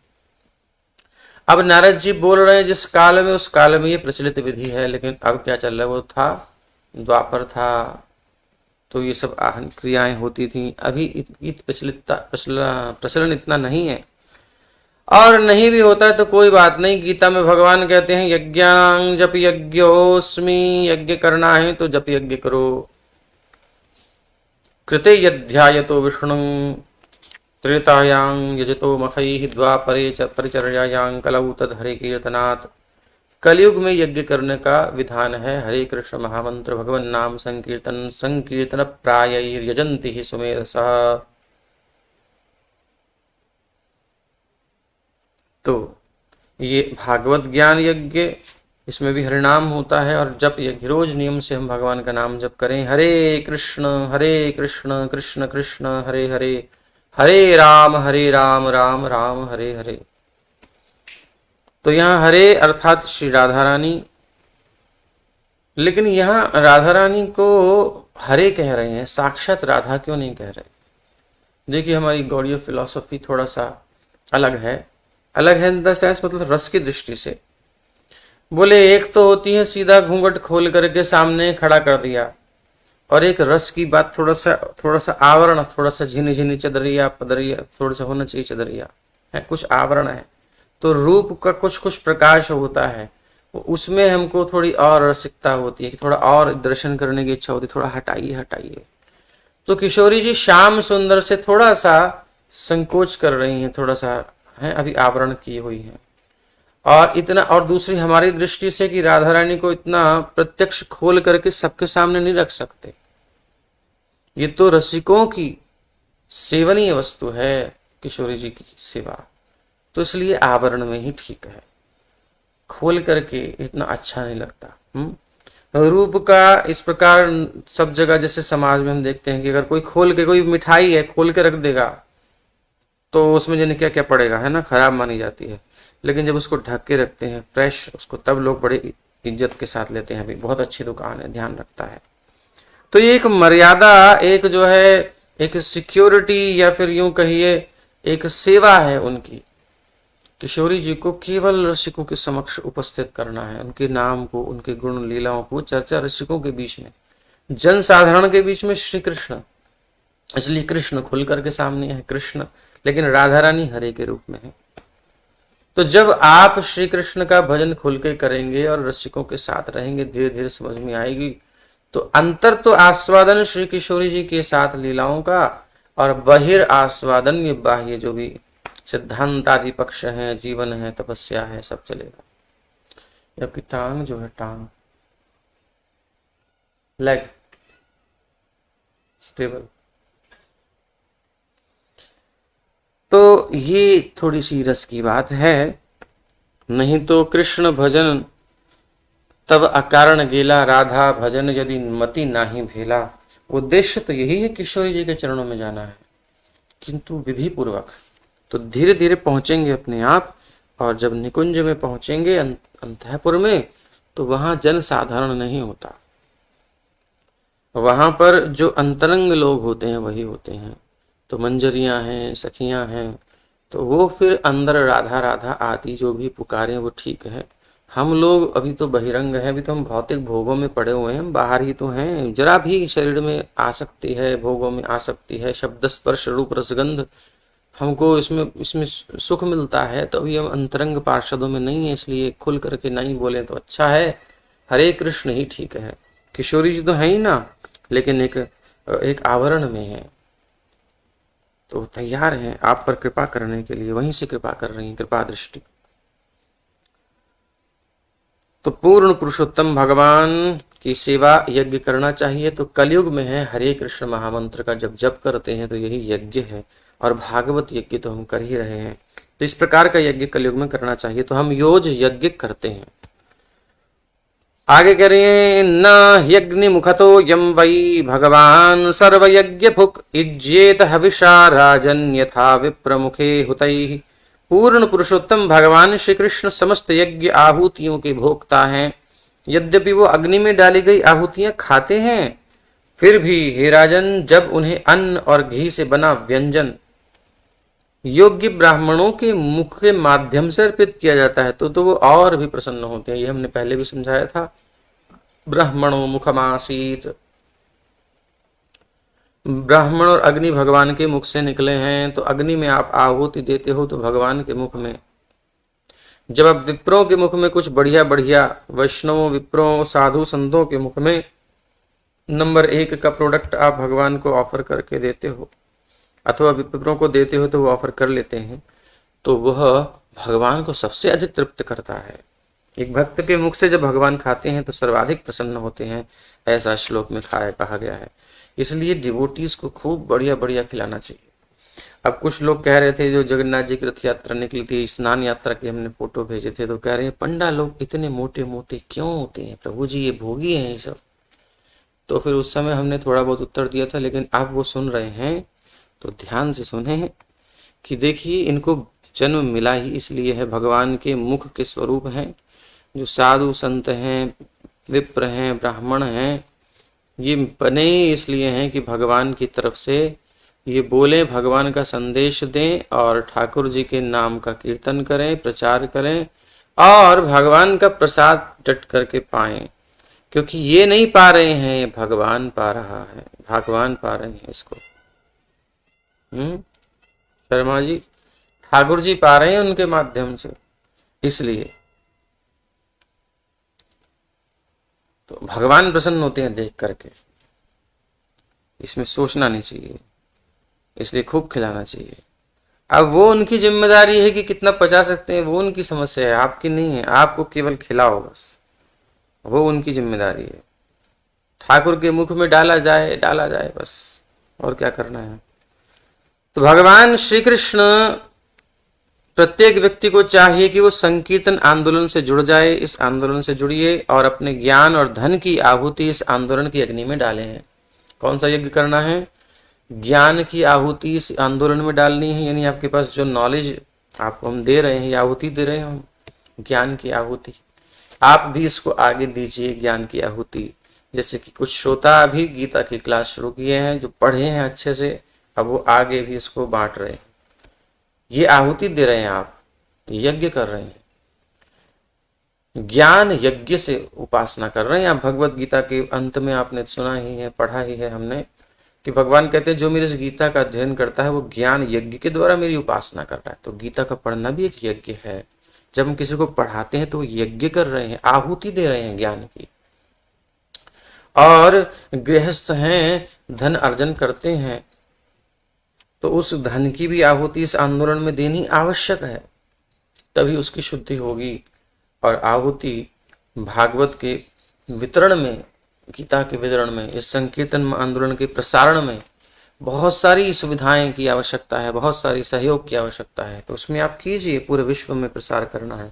अब नारद जी बोल रहे हैं जिस काल में, उस काल में ये प्रचलित विधि है, लेकिन अब क्या चल रहा है? वो था द्वापर था तो ये सब आहन क्रियाएं होती थी। अभी प्रचलन इतना नहीं है। और नहीं भी होता है तो कोई बात नहीं। गीता में भगवान कहते हैं यज्ञां जप यज्ञोस्मि, यज्ञ करना है तो जप यज्ञ करो। कृते यध्यायतो विष्णु त्रेतायां यजतो मखैः द्वापरे च परिचर्यायां कलौ तद हरे कीर्तनात्। कलयुग में यज्ञ करने का विधान है। हरे कृष्ण महामंत्र भगवन नाम संकीर्तन संकीर्तन प्रायैर्यजन्ति हि सुमेधसः। तो ये भागवत ज्ञान यज्ञ, इसमें भी हरिनाम होता है। और जप यज्ञ, रोज नियम से हम भगवान का नाम जप करें। हरे कृष्ण कृष्ण कृष्ण हरे हरे, हरे राम राम राम हरे हरे। तो यहाँ हरे अर्थात श्री राधा रानी, लेकिन यहाँ राधा रानी को हरे कह रहे हैं, साक्षात राधा क्यों नहीं कह रहे? देखिए हमारी गौड़ीय फिलॉसफी थोड़ा सा अलग है। अलग है इन द सेंस मतलब रस की दृष्टि से। बोले एक तो होती है सीधा घूंघट खोल करके सामने खड़ा कर दिया, और एक रस की बात थोड़ा सा आवरण, थोड़ा सा झिनी झिनी चदरिया पदरिया थोड़ा सा होना चाहिए, चदरिया है, कुछ आवरण है। तो रूप का कुछ कुछ प्रकाश होता है, उसमें हमको थोड़ी और रसिकता होती है कि थोड़ा और दर्शन करने की इच्छा होती है, थोड़ा हटाइए हटाइए। तो किशोरी जी श्याम सुंदर से थोड़ा सा संकोच कर रही हैं, थोड़ा सा है अभी आवरण की हुई है। और इतना, और दूसरी हमारी दृष्टि से कि राधा रानी को इतना प्रत्यक्ष खोल करके सबके सामने नहीं रख सकते, ये तो रसिकों की सेवनीय वस्तु है किशोरी जी की सेवा, तो इसलिए आवरण में ही ठीक है, खोल करके इतना अच्छा नहीं लगता। रूप का इस प्रकार सब जगह जैसे समाज में हम देखते हैं कि अगर कोई खोल के, कोई मिठाई है खोल के रख देगा तो उसमें जाने क्या क्या पड़ेगा, है ना, खराब मानी जाती है। लेकिन जब उसको ढक के रखते हैं फ्रेश, उसको तब लोग बड़े इज्जत के साथ लेते हैं, अभी बहुत अच्छी दुकान है, ध्यान रखता है। तो ये एक मर्यादा, एक जो है एक सिक्योरिटी, या फिर यूं कहिए एक सेवा है उनकी। किशोरी जी को केवल रसिकों के समक्ष उपस्थित करना है, उनके नाम को, उनके गुण लीलाओं को चर्चा रसिकों के बीच में, जन साधारण के बीच में श्री कृष्ण, इसलिए कृष्ण खुल करके सामने है कृष्ण, लेकिन राधा रानी हरे के रूप में है। तो जब आप श्री कृष्ण का भजन खुल के करेंगे और रसिकों के साथ रहेंगे, धीरे धीरे समझ में आएगी। तो अंतर तो आस्वादन श्री किशोरी जी के साथ लीलाओं का, और बहिर आस्वादन ये बाह्य जो भी सिद्धांत आदि पक्ष है, जीवन है, तपस्या है, सब चलेगा। जबकि टांग जो है, टांग लेग स्टेबल, तो ये थोड़ी सी रस की बात है। नहीं तो कृष्ण भजन तब अकारण गेला, राधा भजन यदि मति नाही भेला। उद्देश्य तो यही है किशोरी जी के चरणों में जाना है, किंतु विधि पूर्वक। तो धीरे धीरे पहुंचेंगे अपने आप, और जब निकुंज में पहुंचेंगे अंतःपुर में, तो वहां जन साधारण नहीं होता, वहां पर जो अंतरंग लोग होते हैं वही होते हैं। तो मंजरियां हैं, सखियां हैं, तो वो फिर अंदर राधा राधा आदि जो भी पुकारे वो ठीक है। हम लोग अभी तो बहिरंग हैं, अभी तो हम भौतिक भोगों में पड़े हुए हैं, बाहर ही तो हैं। जरा भी शरीर में आ सकती है, भोगों में आ सकती है, शब्द स्पर्श रूप रसगंध, हमको इसमें सुख मिलता है। तो अभी हम अंतरंग पार्षदों में नहीं है, इसलिए खुल करके नहीं बोले तो अच्छा है। हरे कृष्ण ही ठीक है। किशोरी जी तो है ही ना, लेकिन एक आवरण में है, तो तैयार हैं आप पर कृपा करने के लिए, वहीं से कृपा कर रही हैं, कृपा दृष्टि। तो पूर्ण पुरुषोत्तम भगवान की सेवा यज्ञ करना चाहिए। तो कलयुग में है हरे कृष्ण महामंत्र का जब जप करते हैं तो यही यज्ञ है, और भागवत यज्ञ तो हम कर ही रहे हैं। तो इस प्रकार का यज्ञ कलयुग में करना चाहिए, तो हम योज यज्ञ करते हैं। आगे कह रहे हैं, न यज्ञ मुखतो यम वै भगवान सर्व यज्ञ भुक इज्जेत हविषा राजन यथा विप्र मुखे हुतैः। पूर्ण पुरुषोत्तम भगवान श्री कृष्ण समस्त यज्ञ आहुतियों के भोक्ता हैं। यद्यपि वो अग्नि में डाली गई आहुतियां खाते हैं, फिर भी हे राजन, जब उन्हें अन्न और घी से बना व्यंजन योग्य ब्राह्मणों के मुख के माध्यम से अर्पित किया जाता है तो वो और भी प्रसन्न होते हैं। ये हमने पहले भी समझाया था। ब्राह्मणों मुखमासीत, ब्राह्मण और अग्नि भगवान के मुख से निकले हैं, तो अग्नि में आप आहुति देते हो तो भगवान के मुख में। जब आप विप्रों के मुख में कुछ बढ़िया बढ़िया वैष्णवों, विप्रों, साधु संतों के मुख में नंबर 1 का प्रोडक्ट आप भगवान को ऑफर करके देते हो, अथवा विप्रों को देते हो तो वो ऑफर कर लेते हैं, तो वह भगवान को सबसे अधिक तृप्त करता है। एक भक्त के मुख से जब भगवान खाते हैं तो सर्वाधिक प्रसन्न होते हैं, ऐसा श्लोक में कहा गया है। इसलिए डिवोटीज को खूब बढ़िया बढ़िया खिलाना चाहिए। अब कुछ लोग कह रहे थे, जो जगन्नाथ जी की रथ यात्रा निकली थी, स्नान यात्रा के हमने फोटो भेजे थे, तो कह रहे हैं पंडा लोग इतने मोटे मोटे क्यों होते हैं प्रभु जी, ये भोगी हैं ये सब। तो फिर उस समय हमने थोड़ा बहुत उत्तर दिया था, लेकिन आप वो सुन रहे हैं तो ध्यान से सुने कि देखिए, इनको जन्म मिला ही इसलिए है, भगवान के मुख के स्वरूप हैं। जो साधु संत हैं, विप्र हैं, ब्राह्मण हैं, ये बने इसलिए हैं कि भगवान की तरफ से ये बोले, भगवान का संदेश दें और ठाकुर जी के नाम का कीर्तन करें, प्रचार करें और भगवान का प्रसाद डट करके पाएं। क्योंकि ये नहीं पा रहे हैं, ये भगवान पा रहा है, भगवान पा रहे हैं इसको। शर्मा जी, ठाकुर जी पा रहे हैं उनके माध्यम से, इसलिए तो भगवान प्रसन्न होते हैं देख करके। इसमें सोचना नहीं चाहिए, इसलिए खूब खिलाना चाहिए। अब वो उनकी जिम्मेदारी है कि कितना पचा सकते हैं, वो उनकी समस्या है, आपकी नहीं है। आपको केवल खिलाओ बस, वो उनकी जिम्मेदारी है। ठाकुर के मुख में डाला जाए बस, और क्या करना है। तो भगवान श्री कृष्ण प्रत्येक व्यक्ति को चाहिए कि वो संकीर्तन आंदोलन से जुड़ जाए, इस आंदोलन से जुड़िए और अपने ज्ञान और धन की आहुति इस आंदोलन की अग्नि में डालें। कौन सा यज्ञ करना है? ज्ञान की आहुति इस आंदोलन में डालनी है। यानी आपके पास जो नॉलेज आपको हम दे रहे हैं, आहुति दे रहे हैं हम, ज्ञान की आहुति, आप भी इसको आगे दीजिए ज्ञान की आहुति। जैसे कि कुछ श्रोता अभी गीता की क्लास शुरू किए हैं, जो पढ़े हैं अच्छे से, अब वो आगे भी इसको बांट रहे हैं। ये आहुति दे रहे हैं, आप यज्ञ कर रहे हैं, ज्ञान यज्ञ से उपासना कर रहे हैं। आप भगवत गीता के अंत में आपने सुना ही है, पढ़ा ही है हमने, कि भगवान कहते हैं जो मेरे इस गीता का अध्ययन करता है वो ज्ञान यज्ञ के द्वारा मेरी उपासना कर रहा है। तो गीता का पढ़ना भी एक यज्ञ है। जब हम किसी को पढ़ाते हैं तो यज्ञ कर रहे हैं, आहुति दे रहे हैं ज्ञान की। और गृहस्थ हैं, धन अर्जन करते हैं, तो उस धन की भी आहुति इस आंदोलन में देनी आवश्यक है, तभी उसकी शुद्धि होगी। और आहुति भागवत के वितरण में, गीता के वितरण में, इस संकीर्तन आंदोलन के प्रसारण में बहुत सारी सुविधाएं की आवश्यकता है, बहुत सारी सहयोग की आवश्यकता है। तो उसमें आप कीजिए, पूरे विश्व में प्रसार करना है।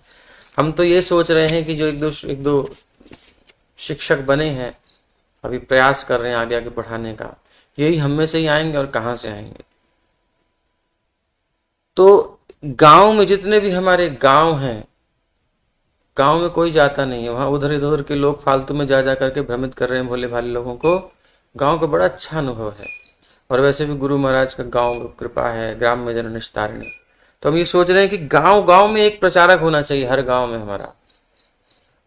हम तो ये सोच रहे हैं कि जो एक दो शिक्षक बने हैं, अभी प्रयास कर रहे हैं आगे आगे बढ़ाने का, यही हम में से ही आएंगे, और कहाँ से आएंगे। तो गांव में जितने भी हमारे गांव हैं, गांव में कोई जाता नहीं है, वहां उधर इधर के लोग फालतू में जा करके भ्रमित कर रहे हैं भोले भाले लोगों को। गांव का बड़ा अच्छा अनुभव है, और वैसे भी गुरु महाराज का गांव कृपा है, ग्राम में जन निस्तारिणी। तो हम ये सोच रहे हैं कि गांव गांव में एक प्रचारक होना चाहिए, हर गांव में हमारा।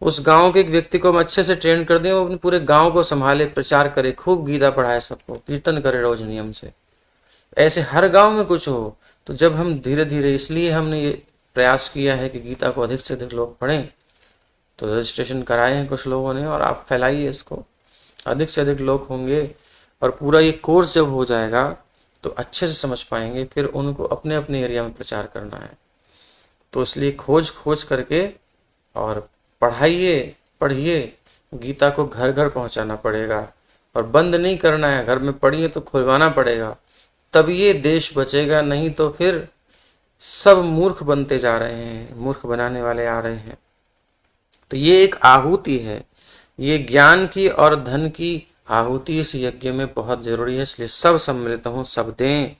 उस गांव के एक व्यक्ति को हम अच्छे से ट्रेन कर दें, वो अपने पूरे गांव को संभाले, प्रचार करे, खूब गीता पढ़ाए, सबको कीर्तन करे रोज नियम से। ऐसे हर गांव में कुछ हो। तो जब हम धीरे धीरे, इसलिए हमने ये प्रयास किया है कि गीता को अधिक से अधिक लोग पढ़ें। तो रजिस्ट्रेशन कराए हैं कुछ लोगों ने, और आप फैलाइए इसको, अधिक से अधिक लोग होंगे, और पूरा ये कोर्स जब हो जाएगा तो अच्छे से समझ पाएंगे। फिर उनको अपने अपने एरिया में प्रचार करना है। तो इसलिए खोज करके और पढ़िए। गीता को घर घर पहुंचाना पड़ेगा, और बंद नहीं करना है। घर में पढ़िए तो खुलवाना पड़ेगा, तब ये देश बचेगा। नहीं तो फिर सब मूर्ख बनते जा रहे हैं, मूर्ख बनाने वाले आ रहे हैं। तो ये एक आहुति है, ये ज्ञान की और धन की आहुति इस यज्ञ में बहुत जरूरी है। इसलिए सब सम्मिलित हों, सब दें।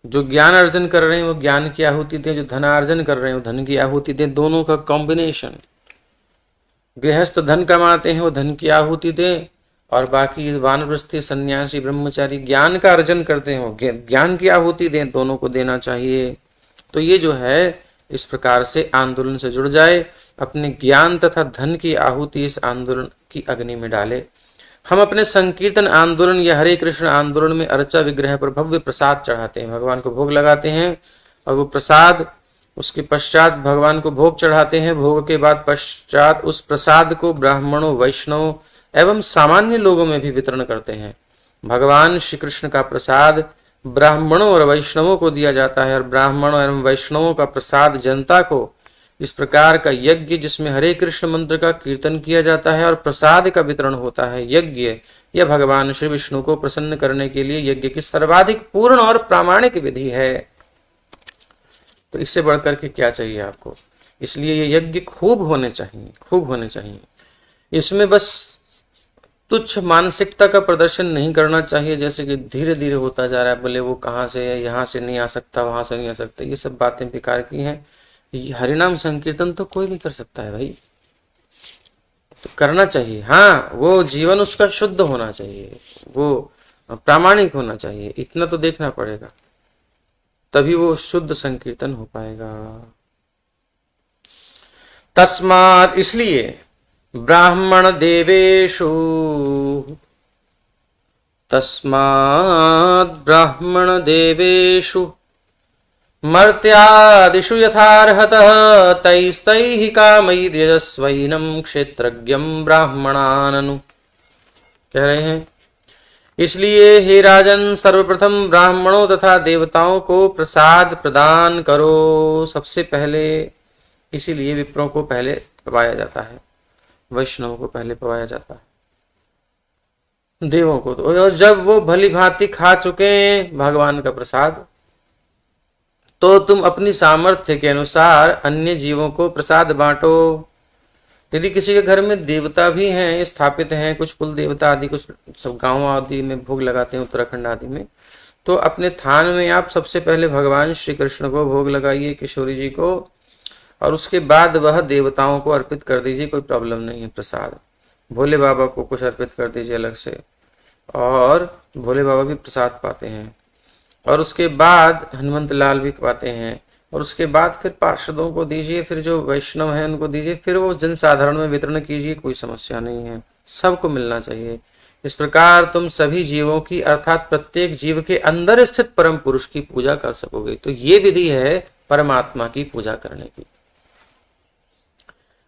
जो ज्ञान अर्जन कर रहे हैं वो ज्ञान की आहुति दें, जो धन अर्जन कर रहे हैं वो धन की आहुति दें। दोनों का कॉम्बिनेशन। गृहस्थ धन कमाते हैं वो धन की आहुति दें, और बाकी वानप्रस्थी, सन्यासी, ब्रह्मचारी ज्ञान का अर्जन करते हैं वो ज्ञान की आहुति दें। दोनों को देना चाहिए। तो ये जो है, इस प्रकार से आंदोलन से जुड़ जाए, अपने ज्ञान तथा धन की आहुति इस आंदोलन की अग्नि में डाले। हम अपने संकीर्तन आंदोलन या हरे कृष्ण आंदोलन में अर्चा विग्रह पर भव्य प्रसाद चढ़ाते हैं, भगवान को भोग लगाते हैं और वो प्रसाद, उसके पश्चात भगवान को भोग चढ़ाते हैं। भोग के बाद पश्चात उस प्रसाद को ब्राह्मणों, वैष्णवों एवं सामान्य लोगों में भी वितरण करते हैं। भगवान श्री कृष्ण का प्रसाद ब्राह्मणों और वैष्णवों को दिया जाता है और ब्राह्मणों एवं वैष्णवों का प्रसाद जनता को। इस प्रकार का यज्ञ जिसमें हरे कृष्ण मंत्र का कीर्तन किया जाता है और प्रसाद का वितरण होता है, यज्ञ यह भगवान श्री विष्णु को प्रसन्न करने के लिए यज्ञ की सर्वाधिक पूर्ण और प्रामाणिक विधि है। तो इससे बढ़कर के क्या चाहिए आपको? इसलिए ये यज्ञ खूब होने चाहिए, खूब होने चाहिए। इसमें बस तुच्छ मानसिकता का प्रदर्शन नहीं करना चाहिए, जैसे कि धीरे धीरे होता जा रहा है, बोले वो कहाँ से है, यहाँ से नहीं आ सकता, वहां से नहीं आ सकता, ये सब बातें बेकार की हैं। हरिनाम संकीर्तन तो कोई भी कर सकता है भाई, तो करना चाहिए। हाँ, वो जीवन उसका शुद्ध होना चाहिए, वो प्रामाणिक होना चाहिए, इतना तो देखना पड़ेगा, तभी वो शुद्ध संकीर्तन हो पाएगा। तस्मात्, इसलिए ब्राह्मण देवेषु, तस्मात् ब्राह्मण देवेषु मर्त्यादिषु यथार्हतः तैस्तैः कामैर्यजस्वैनं क्षेत्रज्ञं ब्राह्मणाननु। कह रहे हैं, इसलिए हे राजन, सर्वप्रथम ब्राह्मणों तथा देवताओं को प्रसाद प्रदान करो। सबसे पहले इसीलिए विप्रों को पहले पवाया जाता है, वैष्णवों को पहले पवाया जाता है, देवों को तो। और जब वो भली भांति खा चुके हैं भगवान का प्रसाद, तो तुम अपनी सामर्थ्य के अनुसार अन्य जीवों को प्रसाद बांटो। यदि किसी के घर में देवता भी हैं, स्थापित हैं, कुछ कुल देवता आदि, कुछ सब गांव आदि में भोग लगाते हैं, उत्तराखंड आदि में, तो अपने थान में आप सबसे पहले भगवान श्री कृष्ण को भोग लगाइए, किशोरी जी को, और उसके बाद वह देवताओं को अर्पित कर दीजिए, कोई प्रॉब्लम नहीं है। प्रसाद भोले बाबा को कुछ अर्पित कर दीजिए अलग से, और भोले बाबा भी प्रसाद पाते हैं। और उसके बाद हनुमंत लाल भी पाते हैं, और उसके बाद फिर पार्षदों को दीजिए, फिर जो वैष्णव हैं उनको दीजिए, फिर वो जनसाधारण में वितरण कीजिए, कोई समस्या नहीं है, सबको मिलना चाहिए। इस प्रकार तुम सभी जीवों की, अर्थात प्रत्येक जीव के अंदर स्थित परम पुरुष की पूजा कर सकोगे। तो ये विधि है परमात्मा की पूजा करने की।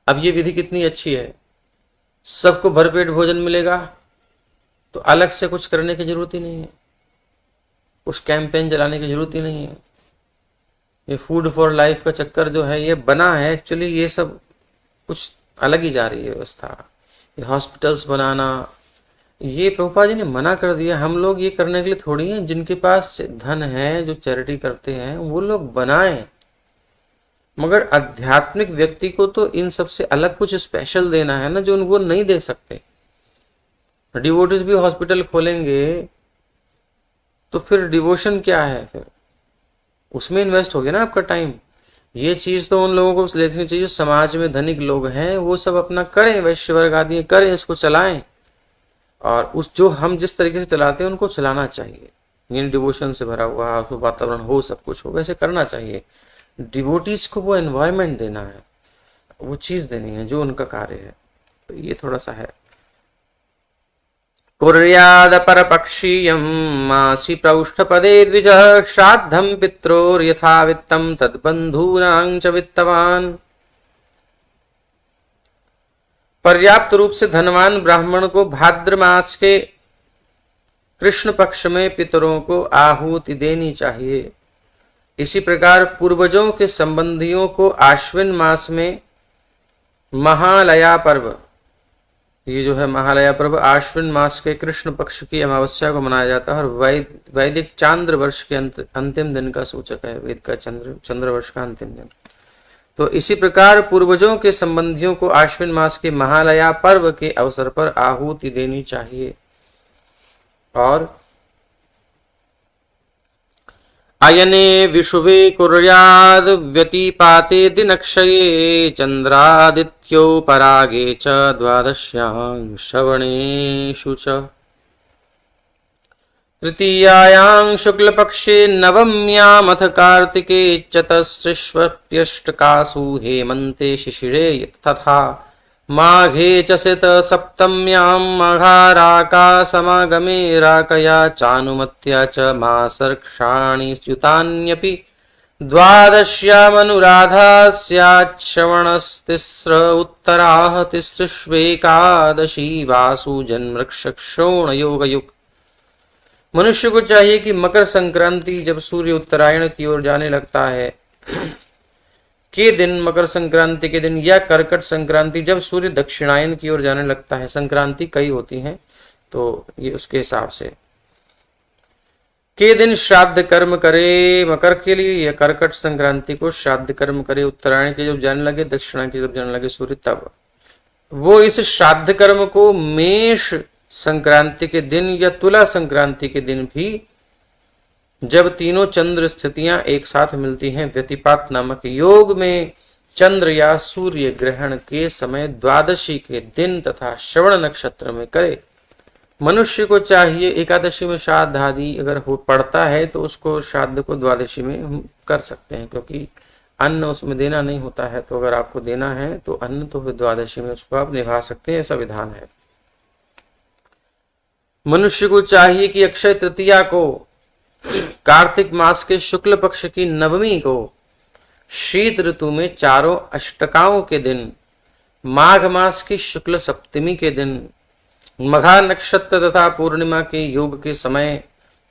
अब ये विधि कितनी अच्छी है, सबको भरपेट भोजन मिलेगा, तो अलग से कुछ करने की जरूरत ही नहीं है, उस कैंपेन चलाने की जरूरत ही नहीं है। ये फूड फॉर लाइफ का चक्कर जो है ये बना है, एक्चुअली ये सब कुछ अलग ही जा रही है व्यवस्था। ये हॉस्पिटल्स बनाना, ये प्रभुपाद जी ने मना कर दिया। हम लोग ये करने के लिए थोड़ी हैं, जिनके पास धन है, जो चैरिटी करते हैं, वो लोग बनाएं, मगर आध्यात्मिक व्यक्ति को तो इन सबसे अलग कुछ स्पेशल देना है ना, जो वो नहीं दे सकते। डिवोटीज भी हॉस्पिटल खोलेंगे तो फिर डिवोशन क्या है, फिर उसमें इन्वेस्ट हो गया ना आपका टाइम। ये चीज तो उन लोगों को देखनी चाहिए, समाज में धनिक लोग हैं, वो सब अपना करें, वैश्य वर्ग आदि करें, इसको चलाएं, और उस जो हम जिस तरीके से चलाते हैं उनको चलाना चाहिए। ये डिवोशन से भरा हुआ वातावरण हो, सब कुछ हो, वैसे करना चाहिए। डिवोटीज को वो एनवायरनमेंट देना है, वो चीज देनी है जो उनका कार्य है। तो ये थोड़ा सा है। कुर्याद परपक्षीयं मासी प्रौष्ठपदे द्विजः श्राद्धं पित्रोर्यथा वित्तं तद्बन्धूनां च वित्तवान्। पर्याप्त रूप से धनवान ब्राह्मण को भाद्र मास के कृष्ण पक्ष में पितरों को आहुति देनी चाहिए। इसी प्रकार पूर्वजों के संबंधियों को आश्विन मास में महालया पर्व, ये जो है महालया पर्व आश्विन मास के कृष्ण पक्ष की अमावस्या को मनाया जाता है, और वैदिक चांद्र वर्ष के अंतिम दिन का सूचक है, वेद का चंद्र वर्ष का अंतिम दिन। तो इसी प्रकार पूर्वजों के संबंधियों को आश्विन मास के महालया पर्व के अवसर पर आहुति देनी चाहिए। और अयने विषुवे कुर्याद व्यतिपाते दिनक्षये चंद्रादित्यो परागे च द्वादश्यां श्रवणेषु च। तृतीयायां शुक्लपक्षे नवम्यामथ कार्तिके चतस्रिष्वप्यष्टकासु हेमन्ते शिशिरे तथा माघे च सित सप्तम्यां माघाराकाशमागमे राकया चानुमत्या च मासर्क्षाणि च्युतान्यपि द्वादश्यामनुराधास्याच्छ्रवणस्तिस्र उत्तराः तिसृष्वेकादशी वासु जन्मृक्षक्षोण योगयुक्त। मनुष्य को चाहिए कि मकर संक्रांति जब सूर्य उत्तरायण की ओर जाने लगता है के दिन, मकर संक्रांति के दिन या कर्कट संक्रांति जब सूर्य दक्षिणायन की ओर जाने लगता है, संक्रांति कई होती हैं तो ये उसके हिसाब से, के दिन श्राद्ध कर्म करे मकर के लिए, या कर्कट संक्रांति को श्राद्ध कर्म करे उत्तरायण के जब जाने लगे, दक्षिणायन के जब जाने लगे सूर्य, तब वो इस श्राद्ध कर्म को मेष संक्रांति के दिन या तुला संक्रांति के दिन भी, जब तीनों चंद्र स्थितियां एक साथ मिलती हैं व्यतिपात नामक योग में, चंद्र या सूर्य ग्रहण के समय द्वादशी के दिन तथा श्रवण नक्षत्र में करे। मनुष्य को चाहिए एकादशी में श्राद्ध आदि अगर हो पड़ता है तो उसको श्राद्ध को द्वादशी में हम कर सकते हैं, क्योंकि अन्न उसमें देना नहीं होता है, तो अगर आपको देना है तो अन्न तो द्वादशी में उसको आप निभा सकते हैं, ऐसा विधान है। मनुष्य को चाहिए कि अक्षय तृतीया को, कार्तिक मास के शुक्ल पक्ष की नवमी को, शीत ऋतु में चारों अष्टकाओं के दिन, माघ मास की शुक्ल सप्तमी के दिन, मघा नक्षत्र तथा पूर्णिमा के योग के समय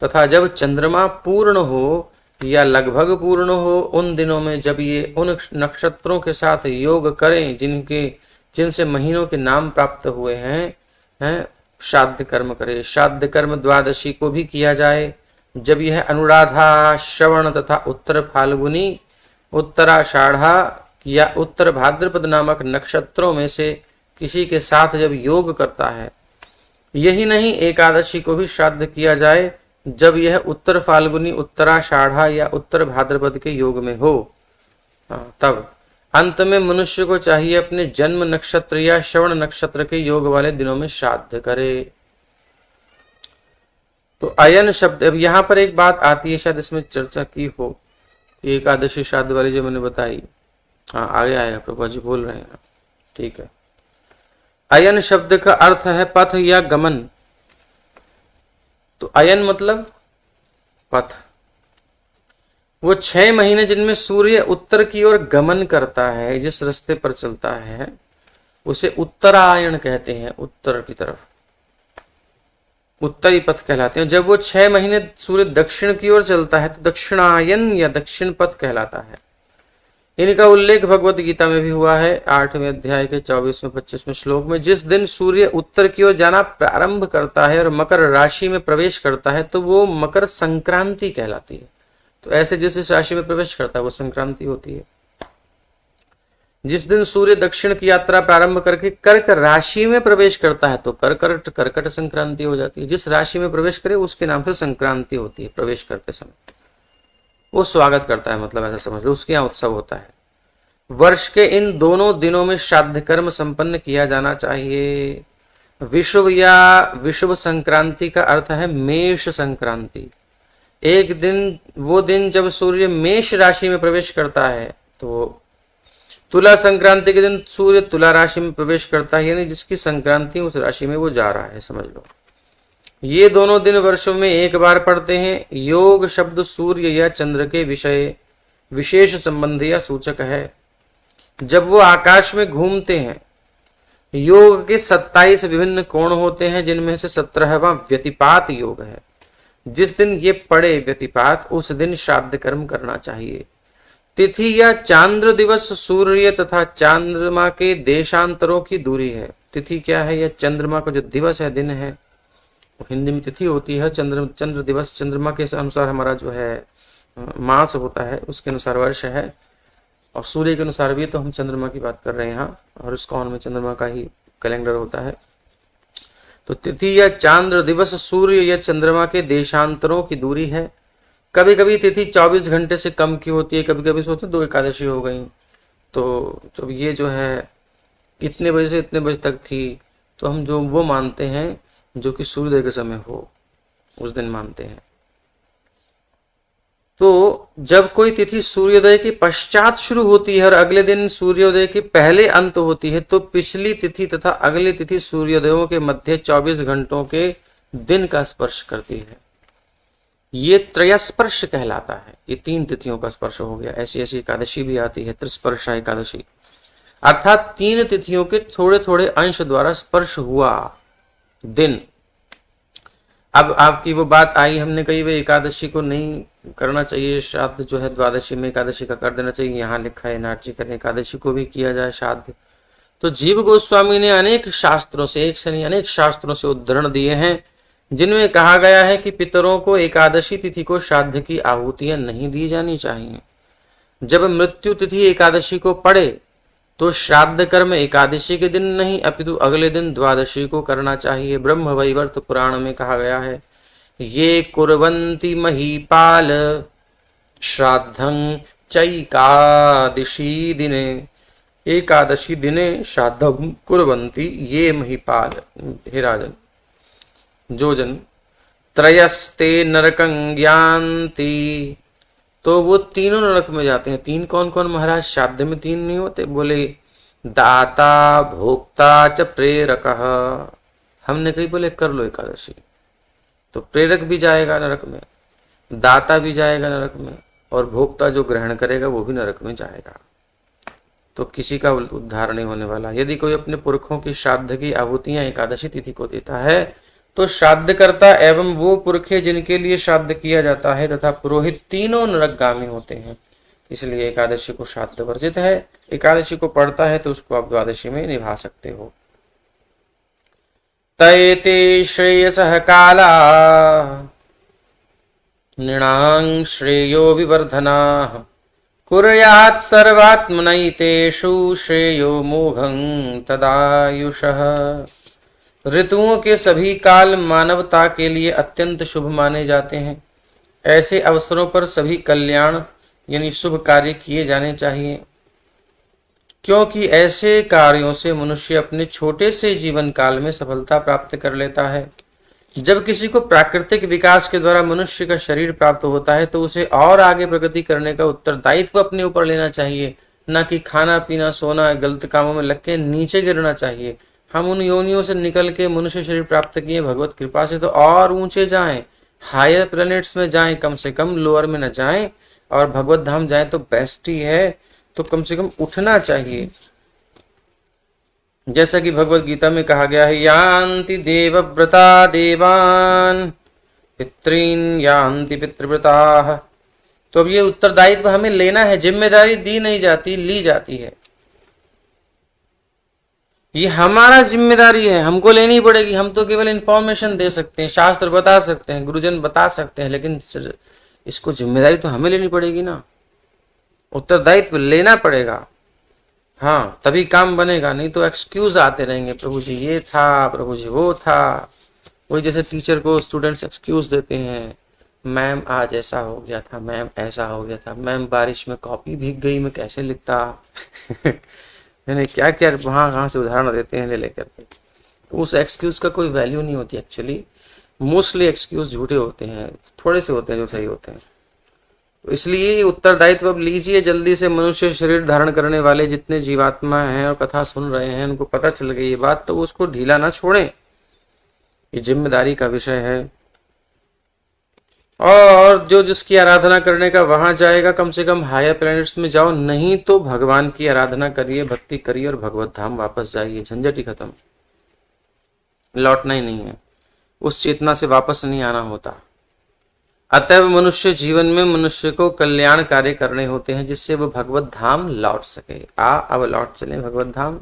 तथा जब चंद्रमा पूर्ण हो या लगभग पूर्ण हो, उन दिनों में जब ये उन नक्षत्रों के साथ योग करें जिनसे महीनों के नाम प्राप्त हुए हैं, श्राद्ध कर्म करे। श्राद्ध कर्म द्वादशी को भी किया जाए जब यह अनुराधा, श्रवण तथा उत्तर फाल्गुनी, उत्तराषाढ़ा या उत्तर भाद्रपद नामक नक्षत्रों में से किसी के साथ जब योग करता है। यही नहीं, एकादशी को भी श्राद्ध किया जाए जब यह उत्तर फाल्गुनी, उत्तराषाढ़ा या उत्तर भाद्रपद के योग में हो। तब अंत में मनुष्य को चाहिए अपने जन्म नक्षत्र या श्रवण नक्षत्र के योग वाले दिनों में श्राद्ध करे। तो अयन शब्द, अब यहाँ पर एक बात आती है, शायद इसमें चर्चा की हो, एकादशी श्राद्ध वाली जो मैंने बताई। हाँ, आगे आएगा, प्रभु जी बोल रहे हैं, ठीक है। अयन शब्द का अर्थ है पथ या गमन। तो अयन मतलब पथ, वो 6 महीने जिनमें सूर्य उत्तर की ओर गमन करता है, जिस रास्ते पर चलता है उसे उत्तरायण कहते हैं, उत्तर की तरफ उत्तरी पथ कहलाते हैं। जब वो 6 महीने सूर्य दक्षिण की ओर चलता है तो दक्षिणायन या दक्षिण पथ कहलाता है। इनका उल्लेख भगवत गीता में भी हुआ है, 8वें अध्याय के 24वें 25वें श्लोक में। जिस दिन सूर्य उत्तर की ओर जाना प्रारंभ करता है और मकर राशि में प्रवेश करता है तो वो मकर संक्रांति कहलाती है। तो ऐसे जिस राशि में प्रवेश करता है वो संक्रांति होती है। जिस दिन सूर्य दक्षिण की यात्रा प्रारंभ करके कर्क राशि में प्रवेश करता है तो कर्कट संक्रांति हो जाती है। जिस राशि में प्रवेश करे उसके नाम से संक्रांति होती है। प्रवेश करते समय वो स्वागत करता है, मतलब ऐसा समझ लो, उसके यहाँ उत्सव होता है। वर्ष के इन दोनों दिनों में श्राद्ध कर्म संपन्न किया जाना चाहिए। विषुव या विषुव संक्रांति का अर्थ है मेष संक्रांति। एक दिन, वो दिन जब सूर्य मेष राशि में प्रवेश करता है, तो तुला संक्रांति के दिन सूर्य तुला राशि में प्रवेश करता है, यानी जिसकी संक्रांति उस राशि में वो जा रहा है, समझ लो। ये दोनों दिन वर्षों में एक बार पड़ते हैं। योग शब्द सूर्य या चंद्र के विषय विशेष संबंध या सूचक है। जब वो आकाश में घूमते हैं, योग के 27 विभिन्न कोण होते हैं, जिनमें से 17वां व्यतिपात योग है। जिस दिन ये पड़े व्यतिपात, उस दिन श्राद्ध कर्म करना चाहिए। तिथि या चांद्र दिवस सूर्य तथा चंद्रमा के देशांतरों की दूरी है। तिथि क्या है? या चंद्रमा का जो दिवस है, दिन है, हिंदी में तिथि होती है। चंद्र दिवस चंद्रमा के अनुसार हमारा जो है मास होता है, उसके अनुसार वर्ष है, और सूर्य के अनुसार भी। तो हम चंद्रमा की बात कर रहे हैं यहाँ, और इस कौन में चंद्रमा का ही कैलेंडर होता है। तो तिथि या चांद्र दिवस सूर्य या चंद्रमा के देशांतरों की दूरी है। कभी कभी तिथि 24 घंटे से कम की होती है, कभी कभी सोचते 2 एकादशी हो गई, तो जब ये जो है इतने बजे से इतने बजे तक थी, तो हम जो वो मानते हैं जो कि सूर्योदय के समय हो, उस दिन मानते हैं। तो जब कोई तिथि सूर्योदय के पश्चात शुरू होती है और अगले दिन सूर्योदय के पहले अंत होती है, तो पिछली तिथि तथा अगली तिथि सूर्योदयों के मध्य 24 घंटों के दिन का स्पर्श करती है। ये त्रयस्पर्श कहलाता है। ये 3 तिथियों का स्पर्श हो गया। ऐसी ऐसी एकादशी भी आती है, त्रिस्पर्शा एकादशी, अर्थात 3 तिथियों के थोड़े थोड़े अंश द्वारा स्पर्श हुआ दिन। अब आपकी वो बात आई, हमने कही भाई एकादशी को नहीं करना चाहिए, श्राद्ध जो है द्वादशी में एकादशी का कर देना चाहिए। यहाँ लिखा है नाटची करें एकादशी को भी किया जाए श्राद्ध। तो जीव गोस्वामी ने अनेक शास्त्रों से, एक से नहीं अनेक शास्त्रों से उद्धरण दिए हैं, जिनमें कहा गया है कि पितरों को एकादशी तिथि को श्राद्ध की आहुतियां नहीं दी जानी चाहिए। जब मृत्यु तिथि एकादशी को पड़े तो श्राद्ध कर्म एकादशी के दिन नहीं अपितु अगले दिन द्वादशी को करना चाहिए। ब्रह्म वैवर्त पुराण में कहा गया है, ये कुर्वन्ति महीपाल श्राद्धं चैकादशी दिने, एकादशी दिने श्राद्धं कुर्वन्ति ये महीपाल। हे राजन, जो जन त्रयस्ते नरकं यान्ति, तो वो तीनों नरक में जाते हैं। 3 कौन कौन महाराज? श्राद्ध में 3 नहीं होते? बोले दाता भोक्ता च प्रेरकः। हमने कही बोले कर लो एकादशी, तो प्रेरक भी जाएगा नरक में, दाता भी जाएगा नरक में, और भोक्ता जो ग्रहण करेगा वो भी नरक में जाएगा। तो किसी का उद्धार नहीं होने वाला। यदि कोई अपने पुरखों की श्राद्ध की आहुतियां एकादशी तिथि को देता है, तो श्राद्धकर्ता एवं वो पुरखे जिनके लिए श्राद्ध किया जाता है तथा पुरोहित तीनों नरकगामी होते हैं। इसलिए एकादशी को श्राद्ध वर्जित है। एकादशी को पढ़ता है तो उसको आप द्वादशी में निभा सकते हो। तयते श्रेयसः काला नृणां श्रेयो विवर्धनाः, कुर्यात् सर्वात्मनैतेषु श्रेयो मोघं तदायुषः। ऋतुओं के सभी काल मानवता के लिए अत्यंत शुभ माने जाते हैं। ऐसे अवसरों पर सभी कल्याण यानी शुभ कार्य किए जाने चाहिए, क्योंकि ऐसे कार्यों से मनुष्य अपने छोटे से जीवन काल में सफलता प्राप्त कर लेता है। जब किसी को प्राकृतिक विकास के द्वारा मनुष्य का शरीर प्राप्त होता है, तो उसे और आगे प्रगति करने का उत्तरदायित्व अपने ऊपर लेना चाहिए, न कि खाना पीना सोना गलत कामों में लग के नीचे गिरना चाहिए। हम उन योनियों से निकल के मनुष्य शरीर प्राप्त किए भगवत कृपा से, तो और ऊंचे जाएं, हायर प्लैनेट्स में जाएं, कम से कम लोअर में न जाएं, और भगवत धाम जाएं तो बेस्ट ही है। तो कम से कम उठना चाहिए। जैसा कि भगवत गीता में कहा गया है, यान्ति देवव्रता देवान पितॄन् यान्ति पितृव्रताः। तो अब ये उत्तरदायित्व हमें लेना है, जिम्मेदारी दी नहीं जाती, ली जाती है। ये हमारा जिम्मेदारी है, हमको लेनी पड़ेगी। हम तो केवल इंफॉर्मेशन दे सकते हैं, शास्त्र बता सकते हैं, गुरुजन बता सकते हैं, लेकिन इसको जिम्मेदारी तो हमें लेनी पड़ेगी ना, उत्तरदायित्व लेना पड़ेगा। हाँ, तभी काम बनेगा, नहीं तो एक्सक्यूज आते रहेंगे, प्रभु जी ये था, प्रभु जी वो था। वही जैसे टीचर को स्टूडेंट्स एक्सक्यूज देते हैं, मैम आज ऐसा हो गया था, मैम ऐसा हो गया था, मैम बारिश में कॉपी भीग गई, मैं कैसे लिखता। नहीं क्या क्या वहाँ कहाँ से उदाहरण देते हैं ले लेकर के। तो उस एक्सक्यूज का कोई वैल्यू नहीं होती एक्चुअली। मोस्टली एक्सक्यूज झूठे होते हैं, थोड़े से होते हैं जो सही होते हैं। तो इसलिए उत्तरदायित्व अब लीजिए जल्दी से। मनुष्य शरीर धारण करने वाले जितने जीवात्मा हैं और कथा सुन रहे हैं, उनको पता चल गई ये बात, तो उसको ढीला ना छोड़ें, ये जिम्मेदारी का विषय है। और जो जिसकी आराधना करने का वहां जाएगा, कम से कम हायर प्लैनेट्स में जाओ, नहीं तो भगवान की आराधना करिए, भक्ति करिए और भगवत धाम वापस जाइए। झंझट ही खत्म, लौटना ही नहीं है, उस चेतना से वापस नहीं आना होता। अतएव मनुष्य जीवन में मनुष्य को कल्याण कार्य करने होते हैं, जिससे वो भगवत धाम लौट सके। अब लौट चले भगवत धाम।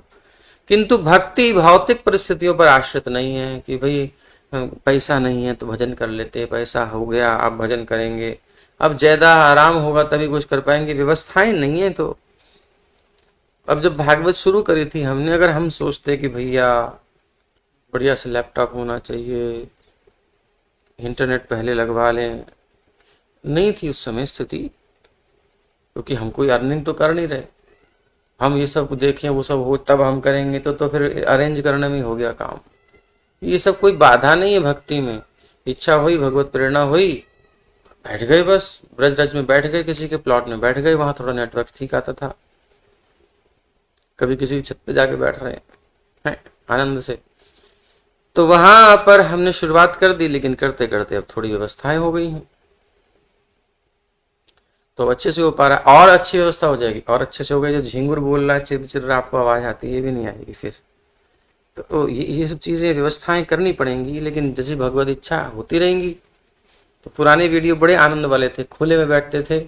किंतु भक्ति भौतिक परिस्थितियों पर आश्रित नहीं है कि भाई पैसा नहीं है तो भजन कर लेते, पैसा हो गया अब भजन करेंगे, अब ज्यादा आराम होगा तभी कुछ कर पाएंगे। व्यवस्थाएं नहीं है। तो अब जब भागवत शुरू करी थी हमने, अगर हम सोचते कि भैया बढ़िया से लैपटॉप होना चाहिए, इंटरनेट पहले लगवा लें, नहीं थी उस समय स्थिति, क्योंकि हम कोई अर्निंग तो कर नहीं रहे। हम ये सब देखें वो सब हो तब हम करेंगे, तो फिर अरेंज करने में हो गया काम। ये सब कोई बाधा नहीं है भक्ति में। इच्छा हुई, भगवत प्रेरणा हुई, बैठ गए, बस ब्रजराज में बैठ गए, किसी के प्लॉट में बैठ गए, वहां थोड़ा नेटवर्क ठीक आता था, कभी किसी की छत पे जाके बैठ रहे हैं आनंद से। तो वहां पर हमने शुरुआत कर दी, लेकिन करते करते अब थोड़ी व्यवस्थाएं हो गई हैं, तो अच्छे से हो पा रहा है, और अच्छी व्यवस्था हो जाएगी, और अच्छे से हो गई। जो झिंगुर बोल रहा है चिर चिर आपको आवाज आती है, ये भी नहीं आएगी फिर। तो ये सब चीजें व्यवस्थाएं करनी पड़ेंगी, लेकिन जैसी भगवत इच्छा होती रहेंगी। तो पुराने वीडियो बड़े आनंद वाले थे, खुले में बैठते थे,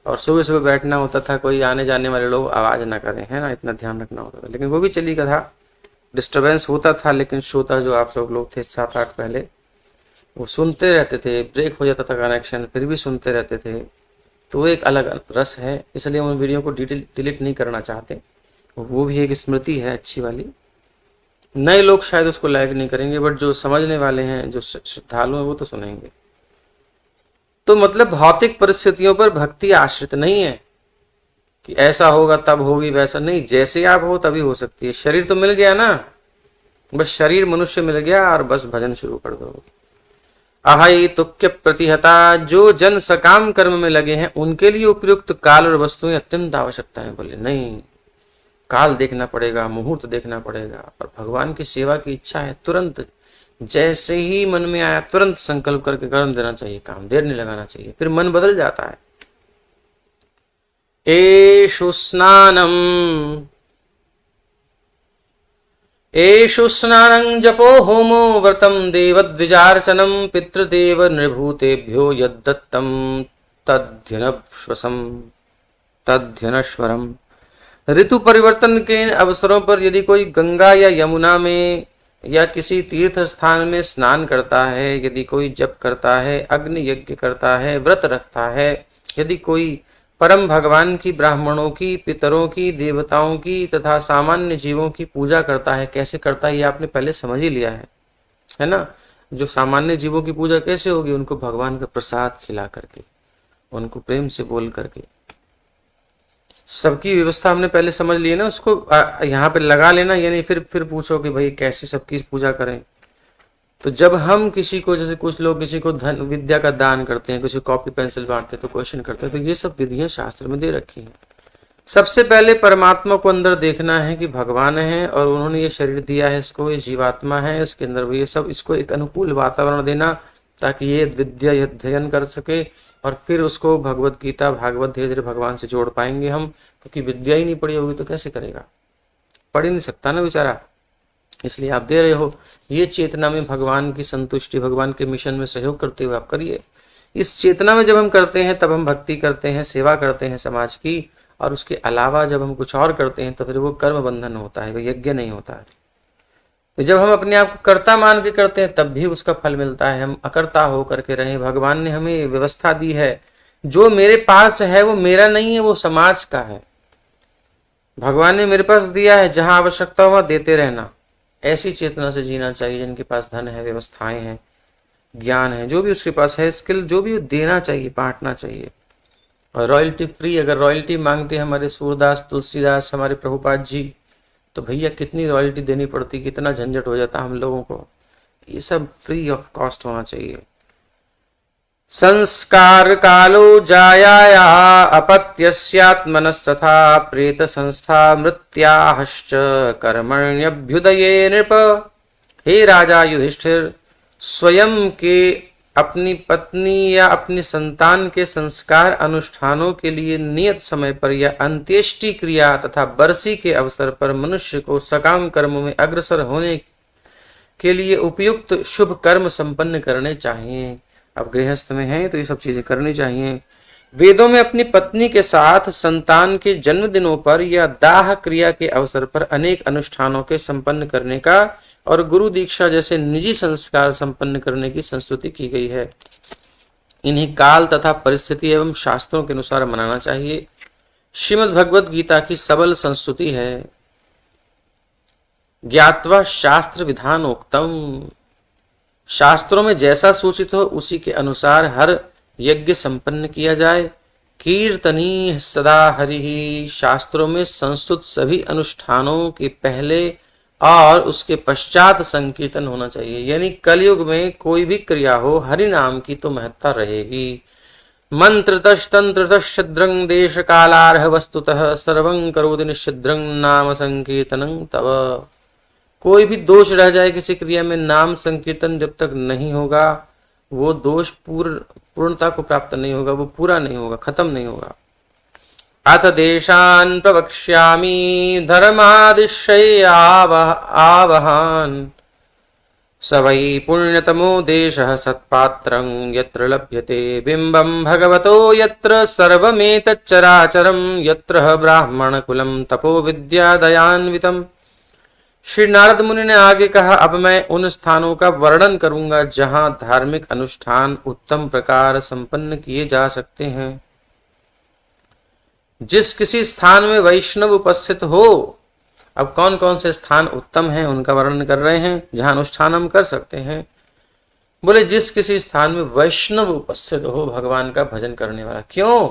और सुबह सुबह बैठना होता था, कोई आने जाने वाले लोग आवाज ना करें, है ना, इतना ध्यान रखना होता था। लेकिन वो भी चली कथा, डिस्टरबेंस होता था, लेकिन श्रोता जो आप सब लोग थे 7-8 पहले, वो सुनते रहते थे, ब्रेक हो जाता था कनेक्शन, फिर भी सुनते रहते थे। तो वो एक अलग रस है, इसलिए हम उन वीडियो को डिलीट नहीं करना चाहते। वो भी एक स्मृति है अच्छी वाली। नए लोग शायद उसको लाइक नहीं करेंगे, बट जो समझने वाले हैं, जो श्रद्धालु हैं, वो तो सुनेंगे। तो मतलब भौतिक परिस्थितियों पर भक्ति आश्रित नहीं है कि ऐसा होगा तब होगी, वैसा नहीं, जैसे आप हो तभी हो सकती है। शरीर तो मिल गया ना, बस शरीर मनुष्य मिल गया और बस भजन शुरू कर दो। अहै तुक्य प्रतिहता, जो जन सकाम कर्म में लगे हैं उनके लिए उपयुक्त काल और वस्तुएं अत्यंत आवश्यकता है। बोले नहीं, काल देखना पड़ेगा, मुहूर्त देखना पड़ेगा, और भगवान की सेवा की इच्छा है, तुरंत जैसे ही मन में आया तुरंत संकल्प करके कर देना चाहिए काम, देर नहीं लगाना चाहिए, फिर मन बदल जाता है। एषु स्नानम एषु स्नानं जपो होमो व्रतं देवद्विजार्चनं पितृदेव निर्भूतेभ्यो यद्दत्तं तद्धनश्वरम्। ऋतु परिवर्तन के इन अवसरों पर यदि कोई गंगा या यमुना में या किसी तीर्थ स्थान में स्नान करता है, यदि कोई जप करता है, अग्नि यज्ञ करता है, व्रत रखता है, यदि कोई परम भगवान की, ब्राह्मणों की, पितरों की, देवताओं की तथा सामान्य जीवों की पूजा करता है। कैसे करता है ये आपने पहले समझ ही लिया है ना। जो सामान्य जीवों की पूजा कैसे होगी, उनको भगवान का प्रसाद खिला करके, उनको प्रेम से बोल करके, सबकी व्यवस्था हमने पहले समझ ली है ना, उसको यहाँ पे लगा लेना, यानी फिर पूछो कि भाई कैसे सबकी पूजा करें। तो जब हम किसी को, जैसे कुछ लोग किसी को धन विद्या का दान करते हैं, किसी कॉपी पेंसिल बांटते हैं, तो क्वेश्चन करते हैं, तो ये सब विधियां शास्त्र में दे रखी हैं। सबसे पहले परमात्मा को अंदर देखना है कि भगवान है और उन्होंने ये शरीर दिया है, इसको, ये जीवात्मा है, इसके अंदर भी ये सब, इसको एक अनुकूल वातावरण देना ताकि ये विद्या अध्ययन कर सके, और फिर उसको भगवत गीता, भागवत धीरे धीरे भगवान से जोड़ पाएंगे हम, क्योंकि विद्या ही नहीं पड़ी होगी तो कैसे करेगा, पढ़ ही नहीं सकता ना बेचारा। इसलिए आप दे रहे हो, ये चेतना में भगवान की संतुष्टि, भगवान के मिशन में सहयोग करते हुए आप करिए। इस चेतना में जब हम करते हैं तब हम भक्ति करते हैं, सेवा करते हैं समाज की, और उसके अलावा जब हम कुछ और करते हैं तो फिर वो कर्म बंधन होता है, वो यज्ञ नहीं होता है। तो जब हम अपने आप को कर्ता मान के करते हैं तब भी उसका फल मिलता है। हम अकर्ता हो करके रहे, भगवान ने हमें व्यवस्था दी है, जो मेरे पास है वो मेरा नहीं है, वो समाज का है। भगवान ने मेरे पास दिया है, जहां आवश्यकता हो वहां देते रहना। ऐसी चेतना से जीना चाहिए। जिनके पास धन है, व्यवस्थाएं हैं, ज्ञान है, जो भी उसके पास है स्किल, जो भी देना चाहिए, बांटना चाहिए। और रॉयल्टी फ्री, अगर रॉयल्टी मांगते हमारे सूरदास, तुलसीदास, हमारे प्रभुपाद जी, तो भैया कितनी रॉयल्टी देनी पड़ती, कितना झंझट हो जाता हम लोगों को। ये सब फ्री ऑफ कॉस्ट होना चाहिए। संस्कार कालो जायाया अपत्यस्यात्मनस्तथा प्रेत संस्था मृत्याश्च कर्मण्यभ्युदये नृप। हे राजा युधिष्ठिर, स्वयं के, अपनी पत्नी या अपनी संतान के संस्कार अनुष्ठानों के लिए नियत समय पर या अंत्येष्टि क्रिया तथा बरसी के अवसर पर मनुष्य को सकाम कर्मों में अग्रसर होने के लिए उपयुक्त शुभ कर्म संपन्न करने चाहिए। अब गृहस्थ में है तो ये सब चीजें करनी चाहिए। वेदों में अपनी पत्नी के साथ संतान के जन्मदिनों पर या दाह क्रिया के अवसर पर अनेक अनुष्ठानों के संपन्न करने का और गुरु दीक्षा जैसे निजी संस्कार संपन्न करने की संस्तुति की गई है। इन्हीं काल तथा परिस्थिति एवं शास्त्रों के अनुसार मनाना चाहिए। श्रीमद् भगवत गीता की सबल संस्तुति है। ज्ञात्वा शास्त्र विधानोक्तम, शास्त्रों में जैसा सूचित हो उसी के अनुसार हर यज्ञ संपन्न किया जाए। कीर्तनी सदा हरि, शास्त्रों में संस्तुत सभी अनुष्ठानों के पहले और उसके पश्चात संकीर्तन होना चाहिए। यानी कलयुग में कोई भी क्रिया हो, हरि नाम की तो महत्ता रहेगी। मंत्रतस्तंत्रतश्छिद्रं देश कालार्ह वस्तुतः सर्वं करोति निश्छिद्रं नाम संकीर्तनं तव। कोई भी दोष रह जाए किसी क्रिया में, नाम संकीर्तन जब तक नहीं होगा वो दोष पूर्णता को प्राप्त नहीं होगा, वो पूरा नहीं होगा, खत्म नहीं होगा। अथ देशान् प्रवक्ष्यामि धर्मादिशय आवहान् स वै पुण्यतमो देशः सत्पात्रं यत्र लभ्यते बिम्बं भगवतो यत्र सर्वमेतच्चराचरं यत्र ब्राह्मणकुलं तपो विद्यादयान्वितम्। श्री नारद मुनि ने आगे कहा, अब मैं उन स्थानों का वर्णन करूंगा जहां धार्मिक अनुष्ठान उत्तम प्रकार संपन्न किए जा सकते हैं। जिस किसी स्थान में वैष्णव उपस्थित हो, अब कौन कौन से स्थान उत्तम हैं उनका वर्णन कर रहे हैं जहां अनुष्ठान हम कर सकते हैं। बोले जिस किसी स्थान में वैष्णव उपस्थित हो भगवान का भजन करने वाला। क्यों?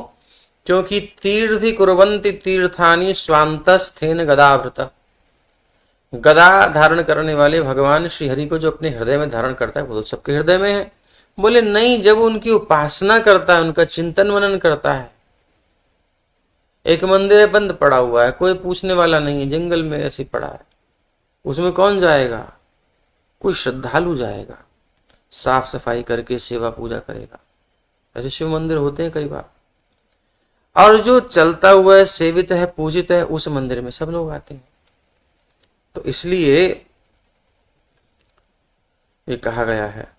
क्योंकि तीर्थि कुर्वन्ति तीर्थानि स्वांतस्थेन गदावृत। गदा धारण करने वाले भगवान श्री हरि को जो अपने हृदय में धारण करता है वो तो सबके हृदय में है। बोले नहीं, जब उनकी उपासना करता है, उनका चिंतन मनन करता है। एक मंदिर है, बंद पड़ा हुआ है, कोई पूछने वाला नहीं है, जंगल में ऐसे पड़ा है, उसमें कौन जाएगा? कोई श्रद्धालु जाएगा, साफ सफाई करके सेवा पूजा करेगा। ऐसे शिव मंदिर होते हैं कई बार। और जो चलता हुआ है, सेवित है, पूजित है, उस मंदिर में सब लोग आते हैं। तो इसलिए ये कहा गया है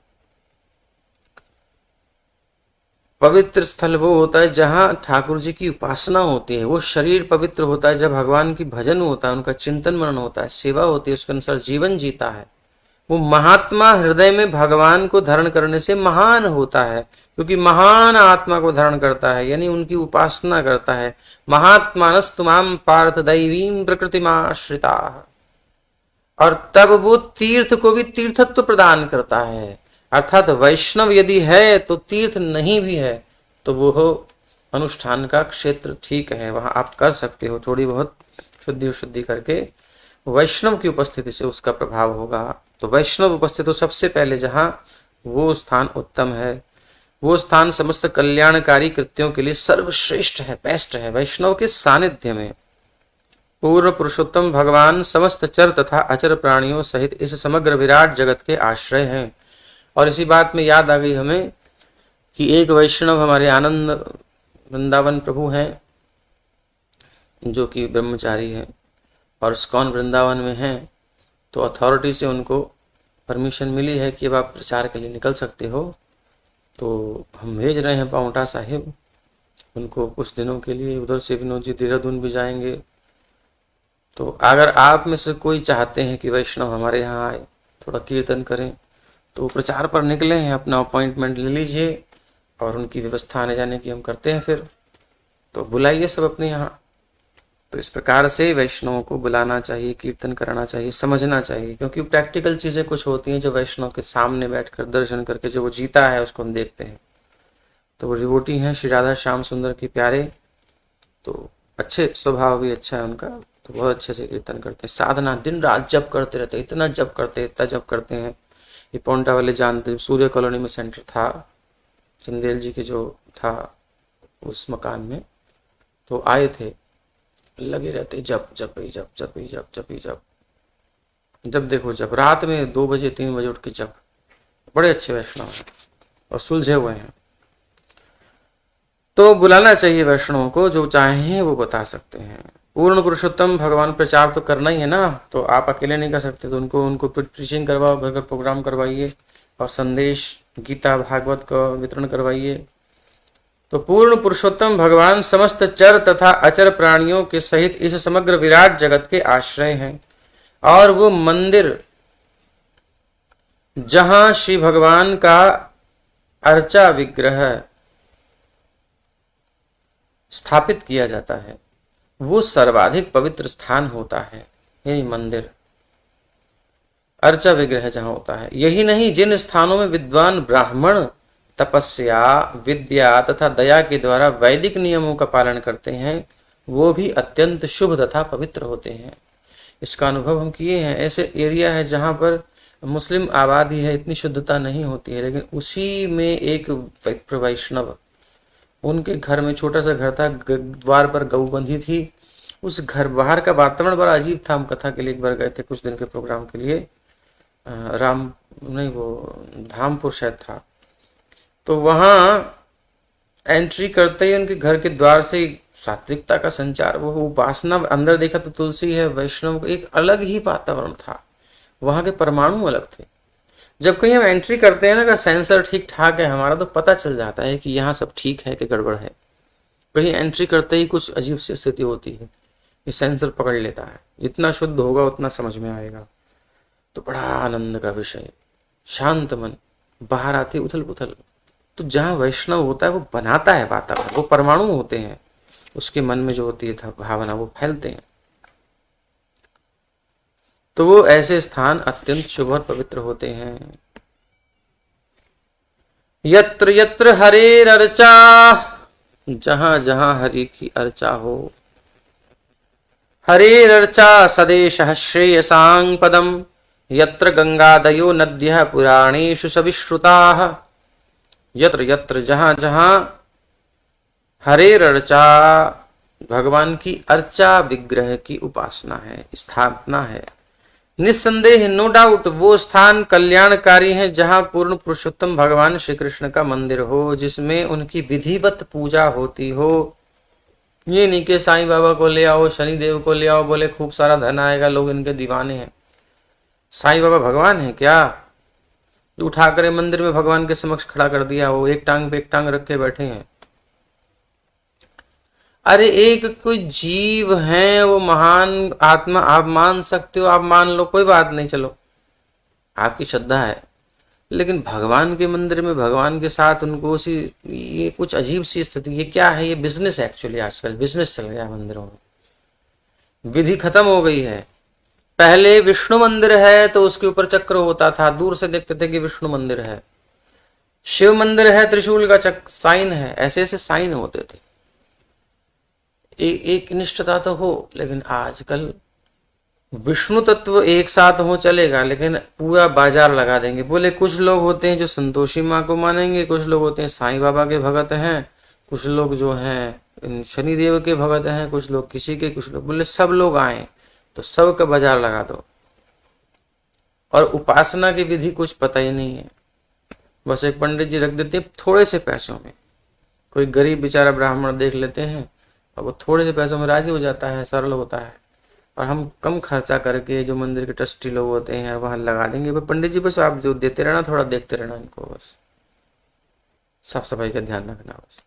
पवित्र स्थल वो होता है जहां ठाकुर जी की उपासना होती है। वो शरीर पवित्र होता है जब भगवान की भजन होता है, उनका चिंतन मनन होता है, सेवा होती है, उसके अनुसार जीवन जीता है। वो महात्मा हृदय में भगवान को धारण करने से महान होता है, क्योंकि महान आत्मा को धारण करता है, यानी उनकी उपासना करता है। महात्मानस्तु माम पार्थ दैवीं प्रकृतिमाश्रिता। और तब वो तीर्थ को भी तीर्थत्व प्रदान करता है। अर्थात वैष्णव यदि है तो तीर्थ नहीं भी है तो वो अनुष्ठान का क्षेत्र ठीक है, वहां आप कर सकते हो। थोड़ी बहुत शुद्धि करके वैष्णव की उपस्थिति से उसका प्रभाव होगा। तो वैष्णव उपस्थित हो सबसे पहले जहां, वो स्थान उत्तम है। वो स्थान समस्त कल्याणकारी कृत्यों के लिए सर्वश्रेष्ठ है, बेस्ट है। वैष्णव के सानिध्य में पूर्ण पुरुषोत्तम भगवान समस्त चर तथा अचर प्राणियों सहित इस समग्र विराट जगत के आश्रय हैं। और इसी बात में याद आ गई हमें कि एक वैष्णव हमारे आनंद वृंदावन प्रभु हैं, जो कि ब्रह्मचारी हैं और इस्कॉन वृंदावन में हैं। तो अथॉरिटी से उनको परमिशन मिली है कि अब आप प्रचार के लिए निकल सकते हो। तो हम भेज रहे हैं पाउंटा साहिब उनको कुछ दिनों के लिए। उधर से विनोद जी देहरादून भी जाएंगे। तो अगर आप में से कोई चाहते हैं कि वैष्णव हमारे यहाँ आए, थोड़ा कीर्तन करें, तो प्रचार पर निकले हैं, अपना अपॉइंटमेंट ले लीजिए और उनकी व्यवस्था आने जाने की हम करते हैं। फिर तो बुलाइए सब अपने यहाँ। तो इस प्रकार से वैष्णवों को बुलाना चाहिए, कीर्तन कराना चाहिए, समझना चाहिए, क्योंकि प्रैक्टिकल चीज़ें कुछ होती हैं जो वैष्णव के सामने बैठकर दर्शन करके जो वो जीता है उसको हम देखते हैं। तो वो डिवोटी हैं श्री राधा श्याम सुंदर के प्यारे, तो अच्छे स्वभाव भी अच्छा है उनका, तो बहुत अच्छे से कीर्तन करते हैं। साधना दिन रात जप करते रहते हैं, इतना जप करते हैं, इतना जप करते हैं। ये पौंटा वाले जानते, सूर्य कॉलोनी में सेंटर था चंदेल जी के जो था उस मकान में, तो आए थे, लगे रहते जप जप ही जप जप ही जप जप ही जप, जब देखो जब, रात में 2 बजे 3 बजे उठ के जप। बड़े अच्छे वैष्णव हैं और सुलझे हुए हैं। तो बुलाना चाहिए वैष्णवों को, जो चाहें वो बता सकते हैं। पूर्ण पुरुषोत्तम भगवान प्रचार तो करना ही है ना, तो आप अकेले नहीं कर सकते, तो उनको प्रीचिंग करवाओ, घर घर प्रोग्राम करवाइए और संदेश गीता भागवत का वितरण करवाइए। तो पूर्ण पुरुषोत्तम भगवान समस्त चर तथा अचर प्राणियों के सहित इस समग्र विराट जगत के आश्रय हैं। और वो मंदिर जहां श्री भगवान का अर्चा विग्रह स्थापित किया जाता है वो सर्वाधिक पवित्र स्थान होता है। यही मंदिर अर्चा विग्रह जहां होता है। यही नहीं, जिन स्थानों में विद्वान ब्राह्मण तपस्या, विद्या तथा दया के द्वारा वैदिक नियमों का पालन करते हैं वो भी अत्यंत शुभ तथा पवित्र होते हैं। इसका अनुभव हम किए हैं। ऐसे एरिया है जहां पर मुस्लिम आबादी है, इतनी शुद्धता नहीं होती है, लेकिन उसी में एक वैष्णव उनके घर में छोटा सा घर था, द्वार पर गऊ बंधी थी। उस घर बाहर का वातावरण बड़ा अजीब था। हम कथा के लिए एक बार गए थे कुछ दिन के प्रोग्राम के लिए, राम नहीं वो धामपुर शायद था। तो वहाँ एंट्री करते ही उनके घर के द्वार से सात्विकता का संचार, वो उपासना, अंदर देखा तो तुलसी है, वैष्णव, एक अलग ही वातावरण था। वहाँ के परमाणु अलग थे। जब कहीं हम एंट्री करते हैं ना, अगर सेंसर ठीक ठाक है हमारा, तो पता चल जाता है कि यहाँ सब ठीक है कि गड़बड़ है। कहीं एंट्री करते ही कुछ अजीब सी स्थिति होती है, ये सेंसर पकड़ लेता है। जितना शुद्ध होगा उतना समझ में आएगा। तो बड़ा आनंद का विषय, शांत मन, बाहर आते उथल पुथल। तो जहाँ वैष्णव होता है वो बनाता है वातावरण, वो परमाणु होते हैं, उसके मन में जो होती है भावना वो फैलते हैं। तो वो ऐसे स्थान अत्यंत शुभ और पवित्र होते हैं। यत्र यत्र हरेरर्चा, जहां जहां हरि की अर्चा हो। हरेरर्चा सदेशः श्रेयसां पदम, यत्र गंगादयो नद्यः पुराणेषु सविश्रुताः। यत्र यत्र जहां जहां हरेरर्चा, भगवान की अर्चा, विग्रह की उपासना है, स्थापना है। निस्संदेह, नो डाउट, वो स्थान कल्याणकारी है जहां पूर्ण पुरुषोत्तम भगवान श्री कृष्ण का मंदिर हो, जिसमें उनकी विधिवत पूजा होती हो। ये नहीं कि साईं बाबा को ले आओ, शनिदेव को ले आओ, बोले खूब सारा धन आएगा, लोग इनके दीवाने हैं। साईं बाबा भगवान है क्या? उठाकर मंदिर में भगवान के समक्ष खड़ा कर दिया, वो एक टांग पे एक टांग रख के बैठे हैं। अरे एक कोई जीव है, वो महान आत्मा, आप मान सकते हो, आप मान लो, कोई बात नहीं, चलो आपकी श्रद्धा है। लेकिन भगवान के मंदिर में भगवान के साथ उनको उसी, ये कुछ अजीब सी स्थिति। ये क्या है? ये बिजनेस है एक्चुअली, आजकल बिजनेस चल गया मंदिरों में, विधि खत्म हो गई है। पहले विष्णु मंदिर है तो उसके ऊपर चक्र होता था, दूर से देखते थे कि विष्णु मंदिर है। शिव मंदिर है, त्रिशूल का चक्र साइन है, ऐसे ऐसे साइन होते थे। एक निष्ठता तो हो, लेकिन आजकल विष्णु तत्व एक साथ हो चलेगा, लेकिन पूरा बाजार लगा देंगे। बोले कुछ लोग होते हैं जो संतोषी माँ को मानेंगे, कुछ लोग होते हैं साईं बाबा के भगत हैं, कुछ लोग जो हैं शनिदेव के भगत हैं, कुछ लोग किसी के, कुछ लोग, बोले सब लोग आए तो सब का बाजार लगा दो। और उपासना की विधि कुछ पता ही नहीं है, बस एक पंडित जी रख देते हैं थोड़े से पैसों में। कोई गरीब बेचारा ब्राह्मण देख लेते हैं और वो थोड़े से पैसों में राजी हो जाता है, सरल होता है। और हम कम खर्चा करके जो मंदिर के ट्रस्टी लोग होते हैं वहां लगा देंगे, भाई पंडित जी बस आप जो देते रहना, थोड़ा देखते रहना इनको, बस साफ सफाई का ध्यान रखना, बस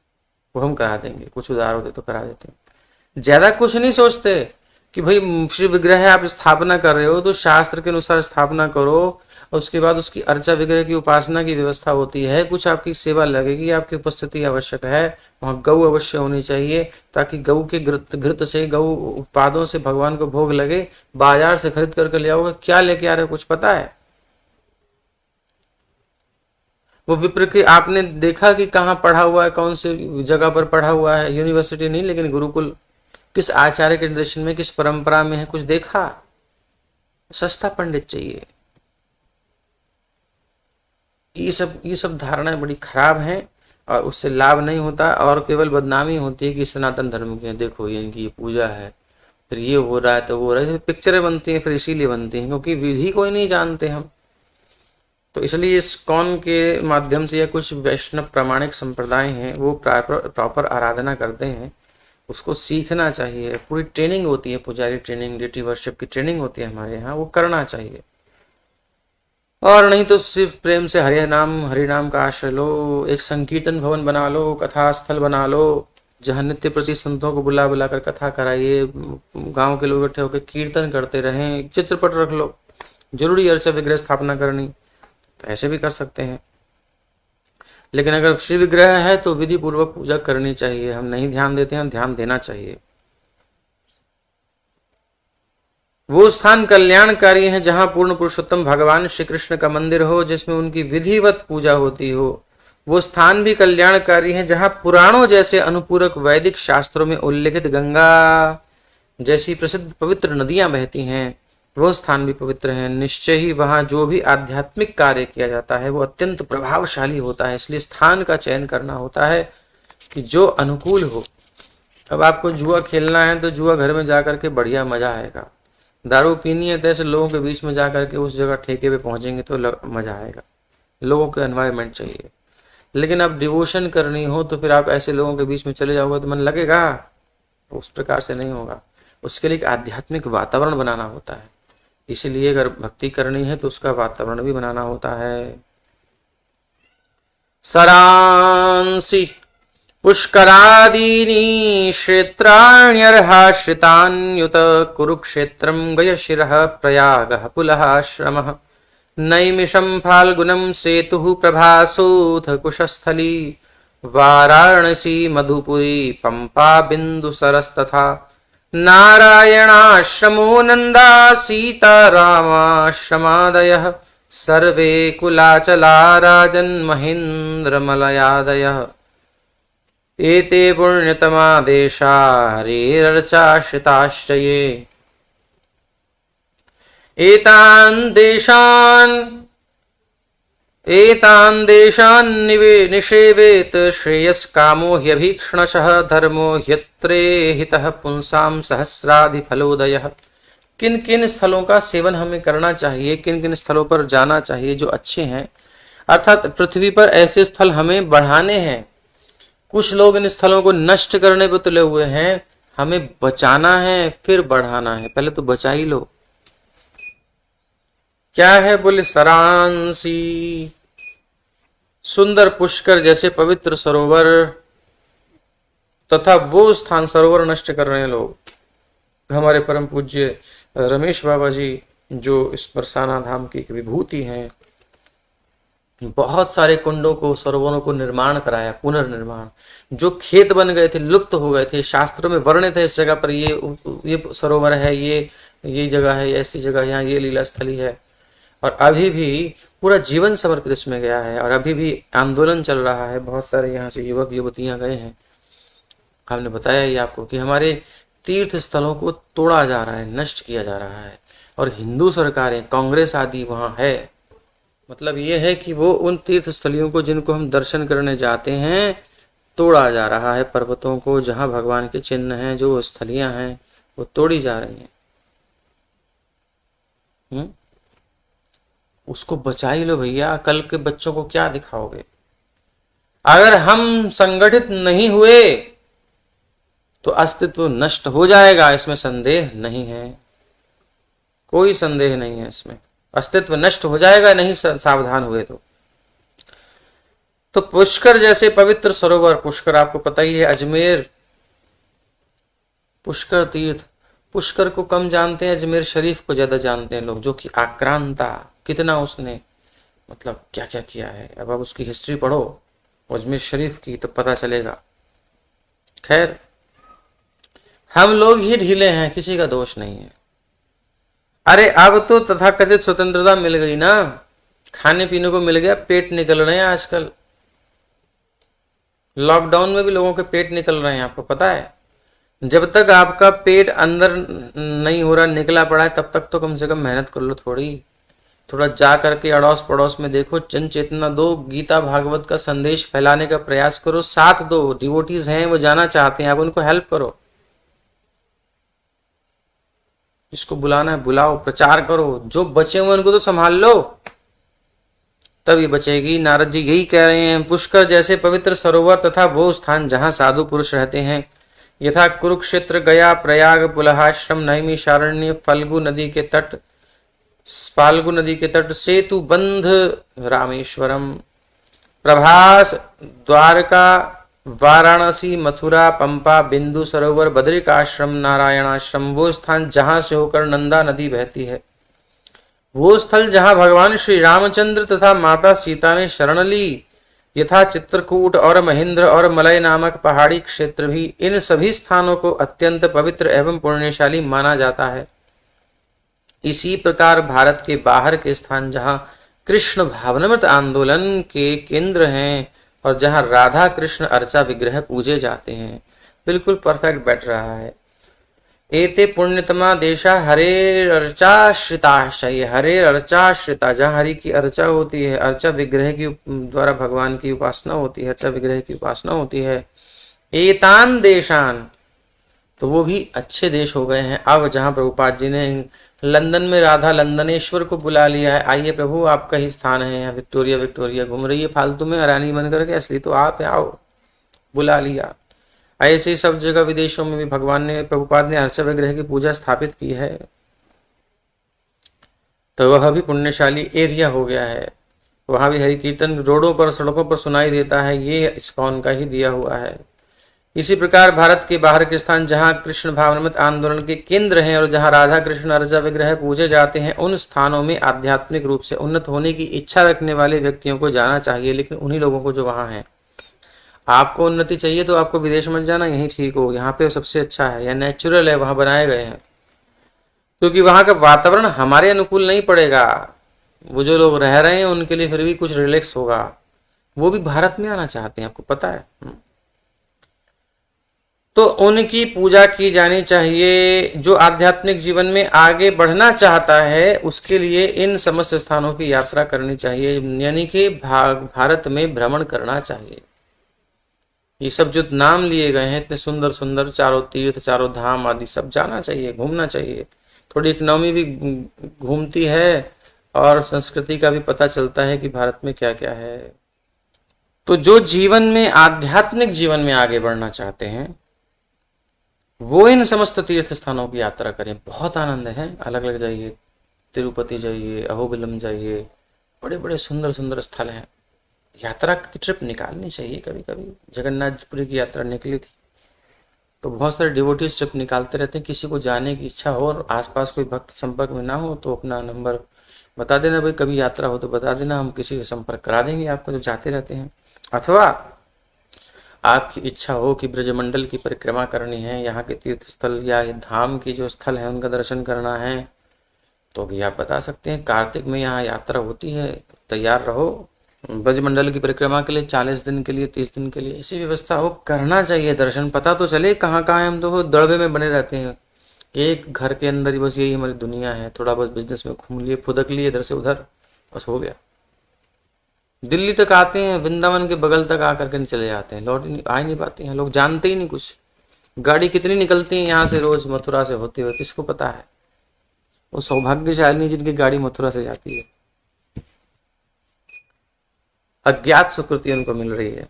वो हम करा देंगे, कुछ उधार होते तो करा देते हैं। ज्यादा कुछ नहीं सोचते कि भाई श्री विग्रह आप स्थापना कर रहे हो तो शास्त्र के अनुसार स्थापना करो, और उसके बाद उसकी अर्चा विग्रह की उपासना की व्यवस्था होती है। कुछ आपकी सेवा लगेगी, आपकी उपस्थिति आवश्यक है, वहां गऊ अवश्य होनी चाहिए, ताकि गऊ के घृत से, गऊ उत्पादों से भगवान को भोग लगे। बाजार से खरीद करके ले आओगे, क्या लेके आ रहे हो कुछ पता है? वो विप्र के आपने देखा कि कहाँ पढ़ा हुआ है, कौन सी जगह पर पढ़ा हुआ है? यूनिवर्सिटी नहीं, लेकिन गुरुकुल, किस आचार्य के निर्देशन में, किस परंपरा में है, कुछ देखा? सस्ता पंडित चाहिए। ये सब धारणाएं बड़ी खराब हैं और उससे लाभ नहीं होता, और केवल बदनामी होती है कि सनातन धर्म के, देखो ये इनकी ये पूजा है, फिर ये हो रहा है तो वो हो रहा है। पिक्चरें बनती हैं फिर इसीलिए बनती हैं क्योंकि विधि कोई नहीं जानते हम। तो इसलिए इस कौन के माध्यम से या कुछ वैष्णव प्रामाणिक संप्रदाय हैं वो प्रॉपर आराधना करते हैं, उसको सीखना चाहिए। पूरी ट्रेनिंग होती है, पुजारी ट्रेनिंग, डेटी वर्शिप की ट्रेनिंग होती है हमारे यहाँ, वो करना चाहिए। और नहीं तो सिर्फ प्रेम से हरि नाम का आश्रय लो, एक संकीर्तन भवन बना लो, कथा स्थल बना लो, जहाँ नित्य प्रति संतों को बुला बुला कर कथा कराइए, गांव के लोग इकट्ठे होकर कीर्तन करते रहें, चित्रपट रख लो। जरूरी अर्चा विग्रह स्थापना करनी तो ऐसे भी कर सकते हैं, लेकिन अगर श्री विग्रह है तो विधि पूर्वक पूजा करनी चाहिए। हम नहीं ध्यान देते हैं, ध्यान देना चाहिए। वो स्थान कल्याणकारी है जहां पूर्ण पुरुषोत्तम भगवान श्री कृष्ण का मंदिर हो, जिसमें उनकी विधिवत पूजा होती हो। वो स्थान भी कल्याणकारी है जहां पुराणों जैसे अनुपूरक वैदिक शास्त्रों में उल्लेखित गंगा जैसी प्रसिद्ध पवित्र नदियां बहती हैं। वो स्थान भी पवित्र है। निश्चय ही वहां जो भी आध्यात्मिक कार्य किया जाता है वो अत्यंत प्रभावशाली होता है, इसलिए स्थान का चयन करना होता है। कि जो अनुकूल हो। अब आपको जुआ खेलना है तो जुआ घर में जाकर के बढ़िया मजा आएगा। दारू पीनी है तो ऐसे लोगों के बीच में जाकर के उस जगह ठेके पे पहुंचेंगे तो मजा आएगा। लोगों के एनवायरनमेंट चाहिए। लेकिन अब डिवोशन करनी हो तो फिर आप ऐसे लोगों के बीच में चले जाओगे तो मन लगेगा? उस प्रकार से नहीं होगा। उसके लिए एक आध्यात्मिक वातावरण बनाना होता है। इसीलिए अगर भक्ति करनी है तो उसका वातावरण भी बनाना होता है। सरांसि पुष्करादीनि क्षेत्राण्यर्हाश्रितान्युत कुरुक्षेत्रं गयशिरः प्रयागः पुलहाश्रमः नैमिषं फाल्गुनं सेतुः प्रभासोऽथ कुशस्थली वाराणसी मधुपुरी पंपा बिंदुसरस्तथा नारायणाश्रमो नंदा सीतारामाश्रमादयः सर्वे कुलाचला राजन्महेन्द्रमलयादयः एते पुण्यतमा देशा हरेरर्चाश्रिताश्रये एतान् देशान् निषेवेत श्रेयस्कामो ह्यभीक्ष्णशः धर्मो ह्यत्रे हितः पुंसां सहस्राधिफलोदयः। किन किन स्थलों का सेवन हमें करना चाहिए, किन किन स्थलों पर जाना चाहिए जो अच्छे हैं, अर्थात पृथ्वी पर ऐसे स्थल हमें बढ़ाने हैं। कुछ लोग इन स्थलों को नष्ट करने पर तुले हुए हैं, हमें बचाना है फिर बढ़ाना है। पहले तो बचा ही लो। क्या है? बोले सरांसी, सुंदर पुष्कर जैसे पवित्र सरोवर तथा वो स्थान, सरोवर नष्ट कर रहे हैं लोग। हमारे परम पूज्य रमेश बाबा जी जो इस बरसाना धाम की विभूति हैं, बहुत सारे कुंडों को, सरोवरों को निर्माण कराया, पुनर्निर्माण। जो खेत बन गए थे, लुप्त हो गए थे, शास्त्रों में वर्णित है इस जगह पर ये सरोवर है, ये जगह है, ऐसी जगह, यहाँ ये लीला स्थली है। और अभी भी पूरा जीवन समर्पित इसमें गया है और अभी भी आंदोलन चल रहा है। बहुत सारे यहाँ से युवक युवतियां गए हैं। हमने बताया ही आपको कि हमारे तीर्थ स्थलों को तोड़ा जा रहा है, नष्ट किया जा रहा है। और हिंदू सरकारें, कांग्रेस आदि वहाँ है। मतलब ये है कि वो उन तीर्थ स्थलियों को जिनको हम दर्शन करने जाते हैं, तोड़ा जा रहा है। पर्वतों को जहाँ भगवान के चिन्ह हैं, जो स्थलियां हैं, वो तोड़ी जा रही हैं। उसको बचा ही लो भैया, कल के बच्चों को क्या दिखाओगे? अगर हम संगठित नहीं हुए तो अस्तित्व नष्ट हो जाएगा, इसमें संदेह नहीं है, कोई संदेह नहीं है इसमें। अस्तित्व नष्ट हो जाएगा नहीं सावधान हुए तो पुष्कर जैसे पवित्र सरोवर, पुष्कर आपको पता ही है, अजमेर पुष्कर तीर्थ। पुष्कर को कम जानते हैं, अजमेर शरीफ को ज्यादा जानते हैं लोग, जो कि आक्रांता, कितना उसने मतलब क्या क्या किया है। अब आप उसकी हिस्ट्री पढ़ो अजमेर शरीफ की तो पता चलेगा। खैर, हम लोग ही ढीले हैं, किसी का दोष नहीं है। अरे अब तो तथाकथित स्वतंत्रता मिल गई ना, खाने पीने को मिल गया, पेट निकल रहे हैं आजकल। लॉकडाउन में भी लोगों के पेट निकल रहे हैं, आपको पता है। जब तक आपका पेट अंदर नहीं हो रहा, निकला पड़ा है, तब तक तो कम से कम मेहनत कर लो थोड़ा जा करके अड़ोस पड़ोस में देखो, जन चेतना दो, गीता भागवत का संदेश फैलाने का प्रयास करो, साथ दो। डिवोटीज हैं, वो जाना चाहते हैं, आप उनको हेल्प करो। जिसको बुलाना है बुलाओ, प्रचार करो। जो बचे हुए उनको तो संभाल लो, तभी बचेगी। नारद जी यही कह रहे हैं, पुष्कर जैसे पवित्र सरोवर तथा वो स्थान जहां साधु पुरुष रहते हैं, यथा कुरुक्षेत्र, गया, प्रयाग, पुलहाश्रम, नैमिषारण्य, फाल्गु नदी के तट, सेतु बंध, रामेश्वरम, प्रभास, द्वारका, वाराणसी, मथुरा, पंपा, बिंदु सरोवर, बद्रिकाश्रम, नारायणाश्रम, वो स्थान जहां से होकर नंदा नदी बहती है, वो स्थल जहां भगवान श्री रामचंद्र तथा माता सीता ने शरण ली, यथा चित्रकूट और महेंद्र और मलय नामक पहाड़ी क्षेत्र भी, इन सभी स्थानों को अत्यंत पवित्र एवं पुण्यशाली माना जाता है। इसी प्रकार भारत के बाहर के स्थान जहां कृष्ण भावनामृत आंदोलन के केंद्र हैं और जहां राधा कृष्ण अर्चा विग्रह पूजे जाते हैं, बिल्कुल परफेक्ट बैठ रहा है। एते पुण्यतमा देशा हरे अर्चाश्रिताशय, हरे अर्चाश्रिता, जहाँ हरि की अर्चा होती है, अर्चा विग्रह की द्वारा भगवान की उपासना होती है, अर्चा विग्रह की उपासना होती है, एतान देशान, तो वो भी अच्छे देश हो गए हैं। अब जहाँ प्रभुपाद जी ने लंदन में राधा लंदनेश्वर को बुला लिया है, आइए प्रभु आपका ही स्थान है यहाँ, विक्टोरिया विक्टोरिया घूम रही है फालतू में रानी बन करके, असली तो आप है, आओ, बुला लिया। ऐसे ही सब जगह विदेशों में भी भगवान ने, प्रभुपाद ने हर्ष विग्रह की पूजा स्थापित की है, तो वह भी पुण्यशाली एरिया हो गया है। वहां भी हरि कीर्तन रोडों पर सड़कों पर सुनाई देता है, ये इस्कॉन का ही दिया हुआ है। इसी प्रकार भारत के बाहर के स्थान जहां कृष्ण भावनामृत आंदोलन के केंद्र हैं और जहां राधा कृष्ण अर्चा विग्रह पूजे जाते हैं, उन स्थानों में आध्यात्मिक रूप से उन्नत होने की इच्छा रखने वाले व्यक्तियों को जाना चाहिए। लेकिन उन्हीं लोगों को जो वहां हैं, आपको उन्नति चाहिए तो आपको विदेश मत जाना, यहीं ठीक हो, यहाँ पे सबसे अच्छा है, यह नेचुरल है, वहां बनाए गए हैं। क्योंकि वहां का वातावरण हमारे अनुकूल नहीं पड़ेगा, वो जो लोग रह रहे हैं उनके लिए फिर भी कुछ रिलैक्स होगा, वो भी भारत में आना चाहते हैं, आपको पता है। तो उनकी पूजा की जानी चाहिए। जो आध्यात्मिक जीवन में आगे बढ़ना चाहता है उसके लिए इन समस्त स्थानों की यात्रा करनी चाहिए, यानी कि भारत में भ्रमण करना चाहिए। ये सब जो नाम लिए गए हैं इतने सुंदर सुंदर, चारों तीर्थ चारों धाम आदि सब जाना चाहिए, घूमना चाहिए। थोड़ी इकोनॉमी भी घूमती है और संस्कृति का भी पता चलता है कि भारत में क्या क्या है। तो जो जीवन में आध्यात्मिक जीवन में आगे बढ़ना चाहते हैं वो इन समस्त तीर्थ स्थानों की यात्रा करें, बहुत आनंद है। अलग अलग जाइए, तिरुपति जाइए, अहोबिलम जाइए, बड़े बड़े सुंदर सुंदर स्थल हैं। यात्रा की ट्रिप निकालनी चाहिए। कभी कभी जगन्नाथपुरी की यात्रा निकली थी तो बहुत सारे डिवोटीज ट्रिप निकालते रहते हैं। किसी को जाने की इच्छा हो और आसपास कोई भक्त संपर्क में ना हो तो अपना नंबर बता देना, भाई कभी यात्रा हो तो बता देना, हम किसी से संपर्क करा देंगे आपको जो जाते रहते हैं। अथवा आपकी इच्छा हो कि ब्रजमंडल की परिक्रमा करनी है, यहाँ के तीर्थ स्थल या धाम के जो स्थल हैं उनका दर्शन करना है, तो भी आप बता सकते हैं। कार्तिक में यहाँ यात्रा होती है, तैयार रहो ब्रजमंडल की परिक्रमा के लिए। 40 दिन के लिए, 30 दिन के लिए ऐसी व्यवस्था हो, करना चाहिए दर्शन, पता तो चले कहाँ कहाँ हम तो दड़बे में बने रहते हैं, एक घर के अंदर ही बस यही हमारी दुनिया है। थोड़ा बहुत बिजनेस में घूम लिए, फुदक लिए इधर से उधर, बस हो गया। दिल्ली तक आते हैं, वृंदावन के बगल तक आकर के चले जाते हैं, लौट आ ही नहीं पाते हैं, लोग जानते ही नहीं कुछ। गाड़ी कितनी निकलती है यहाँ से रोज मथुरा से होते हुए, किसको पता है। वो सौभाग्यशाली जिनकी गाड़ी मथुरा से जाती है, अज्ञात सुकृति उनको मिल रही है।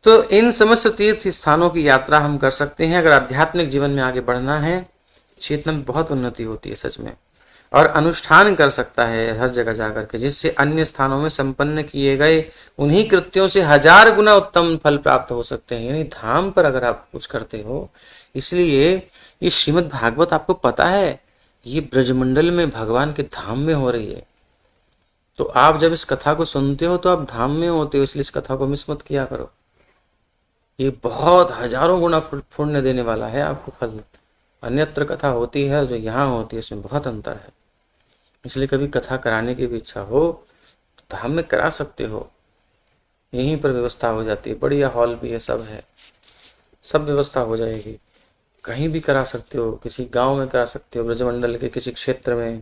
तो इन समस्त तीर्थ स्थानों की यात्रा हम कर सकते हैं अगर आध्यात्मिक जीवन में आगे बढ़ना है। चेतना में बहुत उन्नति होती है सच में, और अनुष्ठान कर सकता है हर जगह जाकर के, जिससे अन्य स्थानों में संपन्न किए गए उन्हीं कृत्यों से 1000 गुना उत्तम फल प्राप्त हो सकते हैं। यानी धाम पर अगर आप कुछ करते हो, इसलिए ये श्रीमद् भागवत आपको पता है ये ब्रजमंडल में भगवान के धाम में हो रही है। तो आप जब इस कथा को सुनते हो तो आप धाम में होते हो, इसलिए इस कथा को मिस मत किया करो। ये बहुत हजारों गुना पुण्य देने वाला है आपको फल। अन्यत्र कथा होती है जो यहाँ होती है, इसमें बहुत अंतर है। इसलिए कभी कथा कराने की भी इच्छा हो तो धाम में करा सकते हो, यहीं पर व्यवस्था हो जाती है, बढ़िया हॉल भी है, सब है, सब व्यवस्था हो जाएगी। कहीं भी करा सकते हो, किसी गांव में करा सकते हो, ब्रजमंडल के किसी क्षेत्र में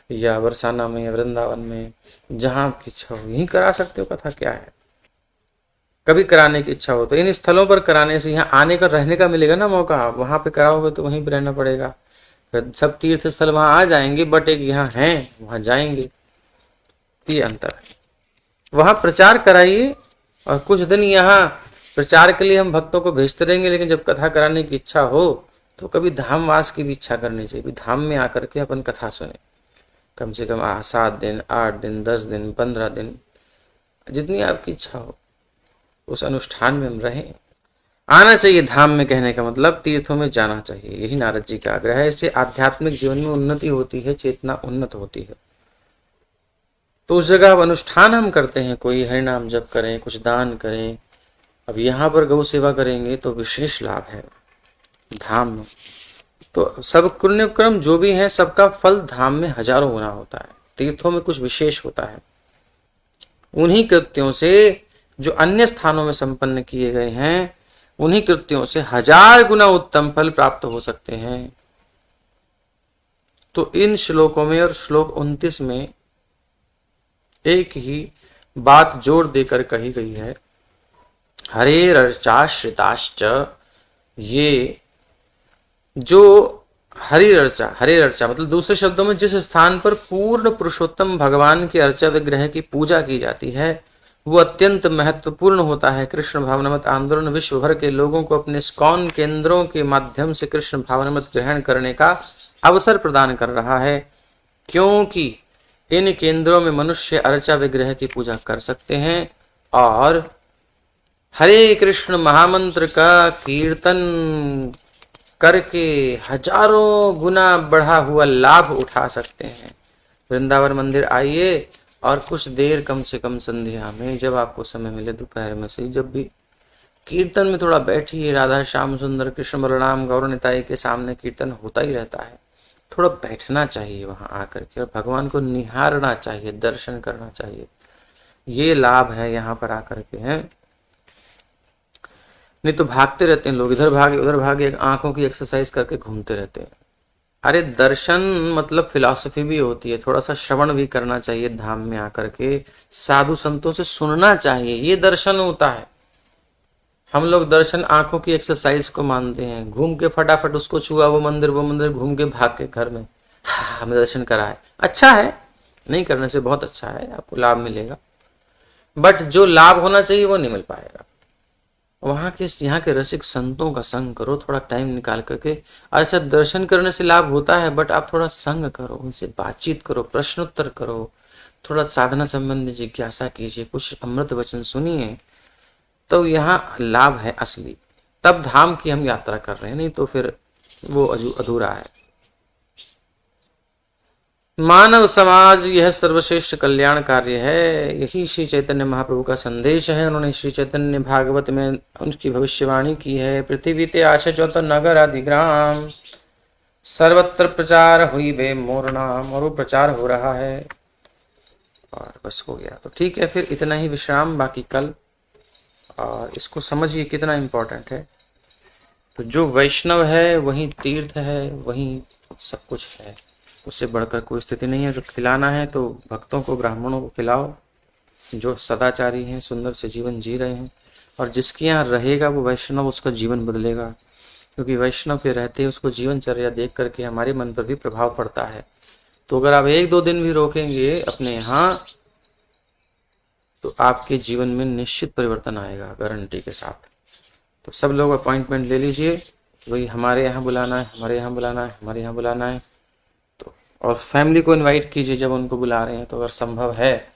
या बरसाना में या वृंदावन में, जहां आपकी इच्छा हो यहीं करा सकते हो कथा, क्या है। कभी कराने की इच्छा हो तो इन स्थलों पर कराने से यहाँ आने का रहने का मिलेगा ना मौका, वहां पे कराओगे तो वहीं पे रहना पड़ेगा। फिर सब तीर्थ स्थल वहां आ जाएंगे, बट एक यहाँ है वहां जाएंगे, ये अंतर है। वहां प्रचार कराइए और कुछ दिन यहाँ प्रचार के लिए हम भक्तों को भेजते रहेंगे, लेकिन जब कथा कराने की इच्छा हो तो कभी धामवास की भी इच्छा करनी चाहिए। धाम में आकर के अपन कथा सुने, कम से कम 7 दिन, 8 दिन, 10 दिन, 15 दिन, जितनी आपकी इच्छा हो उस अनुष्ठान में हम रहें। आना चाहिए धाम में, कहने का मतलब तीर्थों में जाना चाहिए, यही नारद जी का आग्रह है। इससे आध्यात्मिक जीवन में उन्नति होती है, चेतना उन्नत होती है। तो उस जगह अब अनुष्ठान हम करते हैं, कोई हरिनाम जप करें, कुछ दान करें। अब यहाँ पर गौ सेवा करेंगे तो विशेष लाभ है धाम में। तो सब पुण्य कर्म जो भी है सबका फल धाम में हजारों गुना होता है, तीर्थों में कुछ विशेष होता है। उन्हीं कृत्यों से जो अन्य स्थानों में संपन्न किए गए हैं, उन्हीं कृत्यों से 1000 गुना उत्तम फल प्राप्त हो सकते हैं। तो इन श्लोकों में और श्लोक 29 में एक ही बात जोर देकर कही गई है हरेरर्चाश्रिताश्च, ये जो हरि अर्चा मतलब दूसरे शब्दों में जिस स्थान पर पूर्ण पुरुषोत्तम भगवान के अर्चा विग्रह की पूजा की जाती है वो अत्यंत महत्वपूर्ण होता है। कृष्ण भावनामत आंदोलन विश्व भर के लोगों को अपने स्कॉन केंद्रों के माध्यम से कृष्ण भावनामत ग्रहण करने का अवसर प्रदान कर रहा है, क्योंकि इन केंद्रों में मनुष्य अर्चा विग्रह की पूजा कर सकते हैं और हरे कृष्ण महामंत्र का कीर्तन करके हजारों गुना बढ़ा हुआ लाभ उठा सकते हैं। वृंदावन मंदिर आइए और कुछ देर, कम से कम संध्या में जब आपको समय मिले, दोपहर में से जब भी कीर्तन में थोड़ा बैठिए। राधा श्याम सुंदर कृष्ण बलराम गौर निताई के सामने कीर्तन होता ही रहता है, थोड़ा बैठना चाहिए वहां आकर के और भगवान को निहारना चाहिए, दर्शन करना चाहिए। ये लाभ है यहाँ पर आकर के हैं। नहीं तो भागते रहते हैं लोग, इधर भागे उधर भागे, आंखों की एक्सरसाइज करके घूमते रहते हैं। अरे दर्शन मतलब फिलॉसफी भी होती है, थोड़ा सा श्रवण भी करना चाहिए, धाम में आकर के साधु संतों से सुनना चाहिए, ये दर्शन होता है। हम लोग दर्शन आंखों की एक्सरसाइज को मानते हैं, घूम के फटाफट उसको छुआ, वो मंदिर घूम के भाग के घर में हमें दर्शन करा है। अच्छा है, नहीं करने से बहुत अच्छा है, आपको लाभ मिलेगा, बट जो लाभ होना चाहिए वो नहीं मिल पाएगा। वहां के यहाँ के रसिक संतों का संग करो, थोड़ा टाइम निकाल करके। अच्छा दर्शन करने से लाभ होता है, बट आप थोड़ा संग करो, उनसे बातचीत करो, प्रश्नोत्तर करो, थोड़ा साधना संबंधी जिज्ञासा कीजिए, कुछ अमृत वचन सुनिए, तो यहाँ लाभ है असली। तब धाम की हम यात्रा कर रहे हैं, नहीं तो फिर वो अधूरा है। मानव समाज यह सर्वश्रेष्ठ कल्याण कार्य है, यही श्री चैतन्य महाप्रभु का संदेश है। उन्होंने श्री चैतन्य भागवत में उनकी भविष्यवाणी की है। पृथ्वी ते आशा चौथ नगर आदि ग्राम, सर्वत्र प्रचार हुई बे मोर नाम, और वो प्रचार हो रहा है। और बस हो गया तो ठीक है, फिर इतना ही विश्राम, बाकी कल। और इसको समझिए कितना इम्पोर्टेंट है। तो जो वैष्णव है वही तीर्थ है, वही सब कुछ है, उससे बढ़कर कोई स्थिति नहीं है। जो खिलाना है तो भक्तों को, ब्राह्मणों को खिलाओ जो सदाचारी हैं, सुंदर से जीवन जी रहे हैं। और जिसके यहाँ रहेगा वो वैष्णव, उसका जीवन बदलेगा, क्योंकि वैष्णव के रहते उसको जीवनचर्या देख करके हमारे मन पर भी प्रभाव पड़ता है। तो अगर आप 1-2 दिन भी रोकेंगे अपने यहाँ, तो आपके जीवन में निश्चित परिवर्तन आएगा, गारंटी के साथ। तो सब लोग अपॉइंटमेंट ले लीजिए, वही हमारे यहाँ बुलाना है, हमारे यहाँ बुलाना है, हमारे यहाँ बुलाना है। तो और फैमिली को इनवाइट कीजिए जब उनको बुला रहे हैं, तो अगर संभव है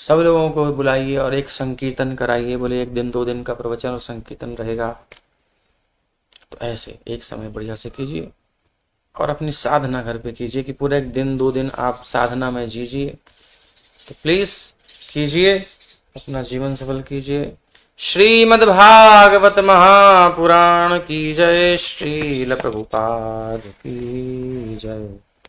सब लोगों को बुलाइए और एक संकीर्तन कराइए। बोले 1 दिन 2 दिन का प्रवचन और संकीर्तन रहेगा, तो ऐसे एक समय बढ़िया से कीजिए। और अपनी साधना घर पे कीजिए कि पूरा 1 दिन 2 दिन आप साधना में जीजिए। तो प्लीज कीजिए, अपना जीवन सफल कीजिए। श्रीमद्भागवत महापुराण की जय, श्रील प्रभुपाद की जय।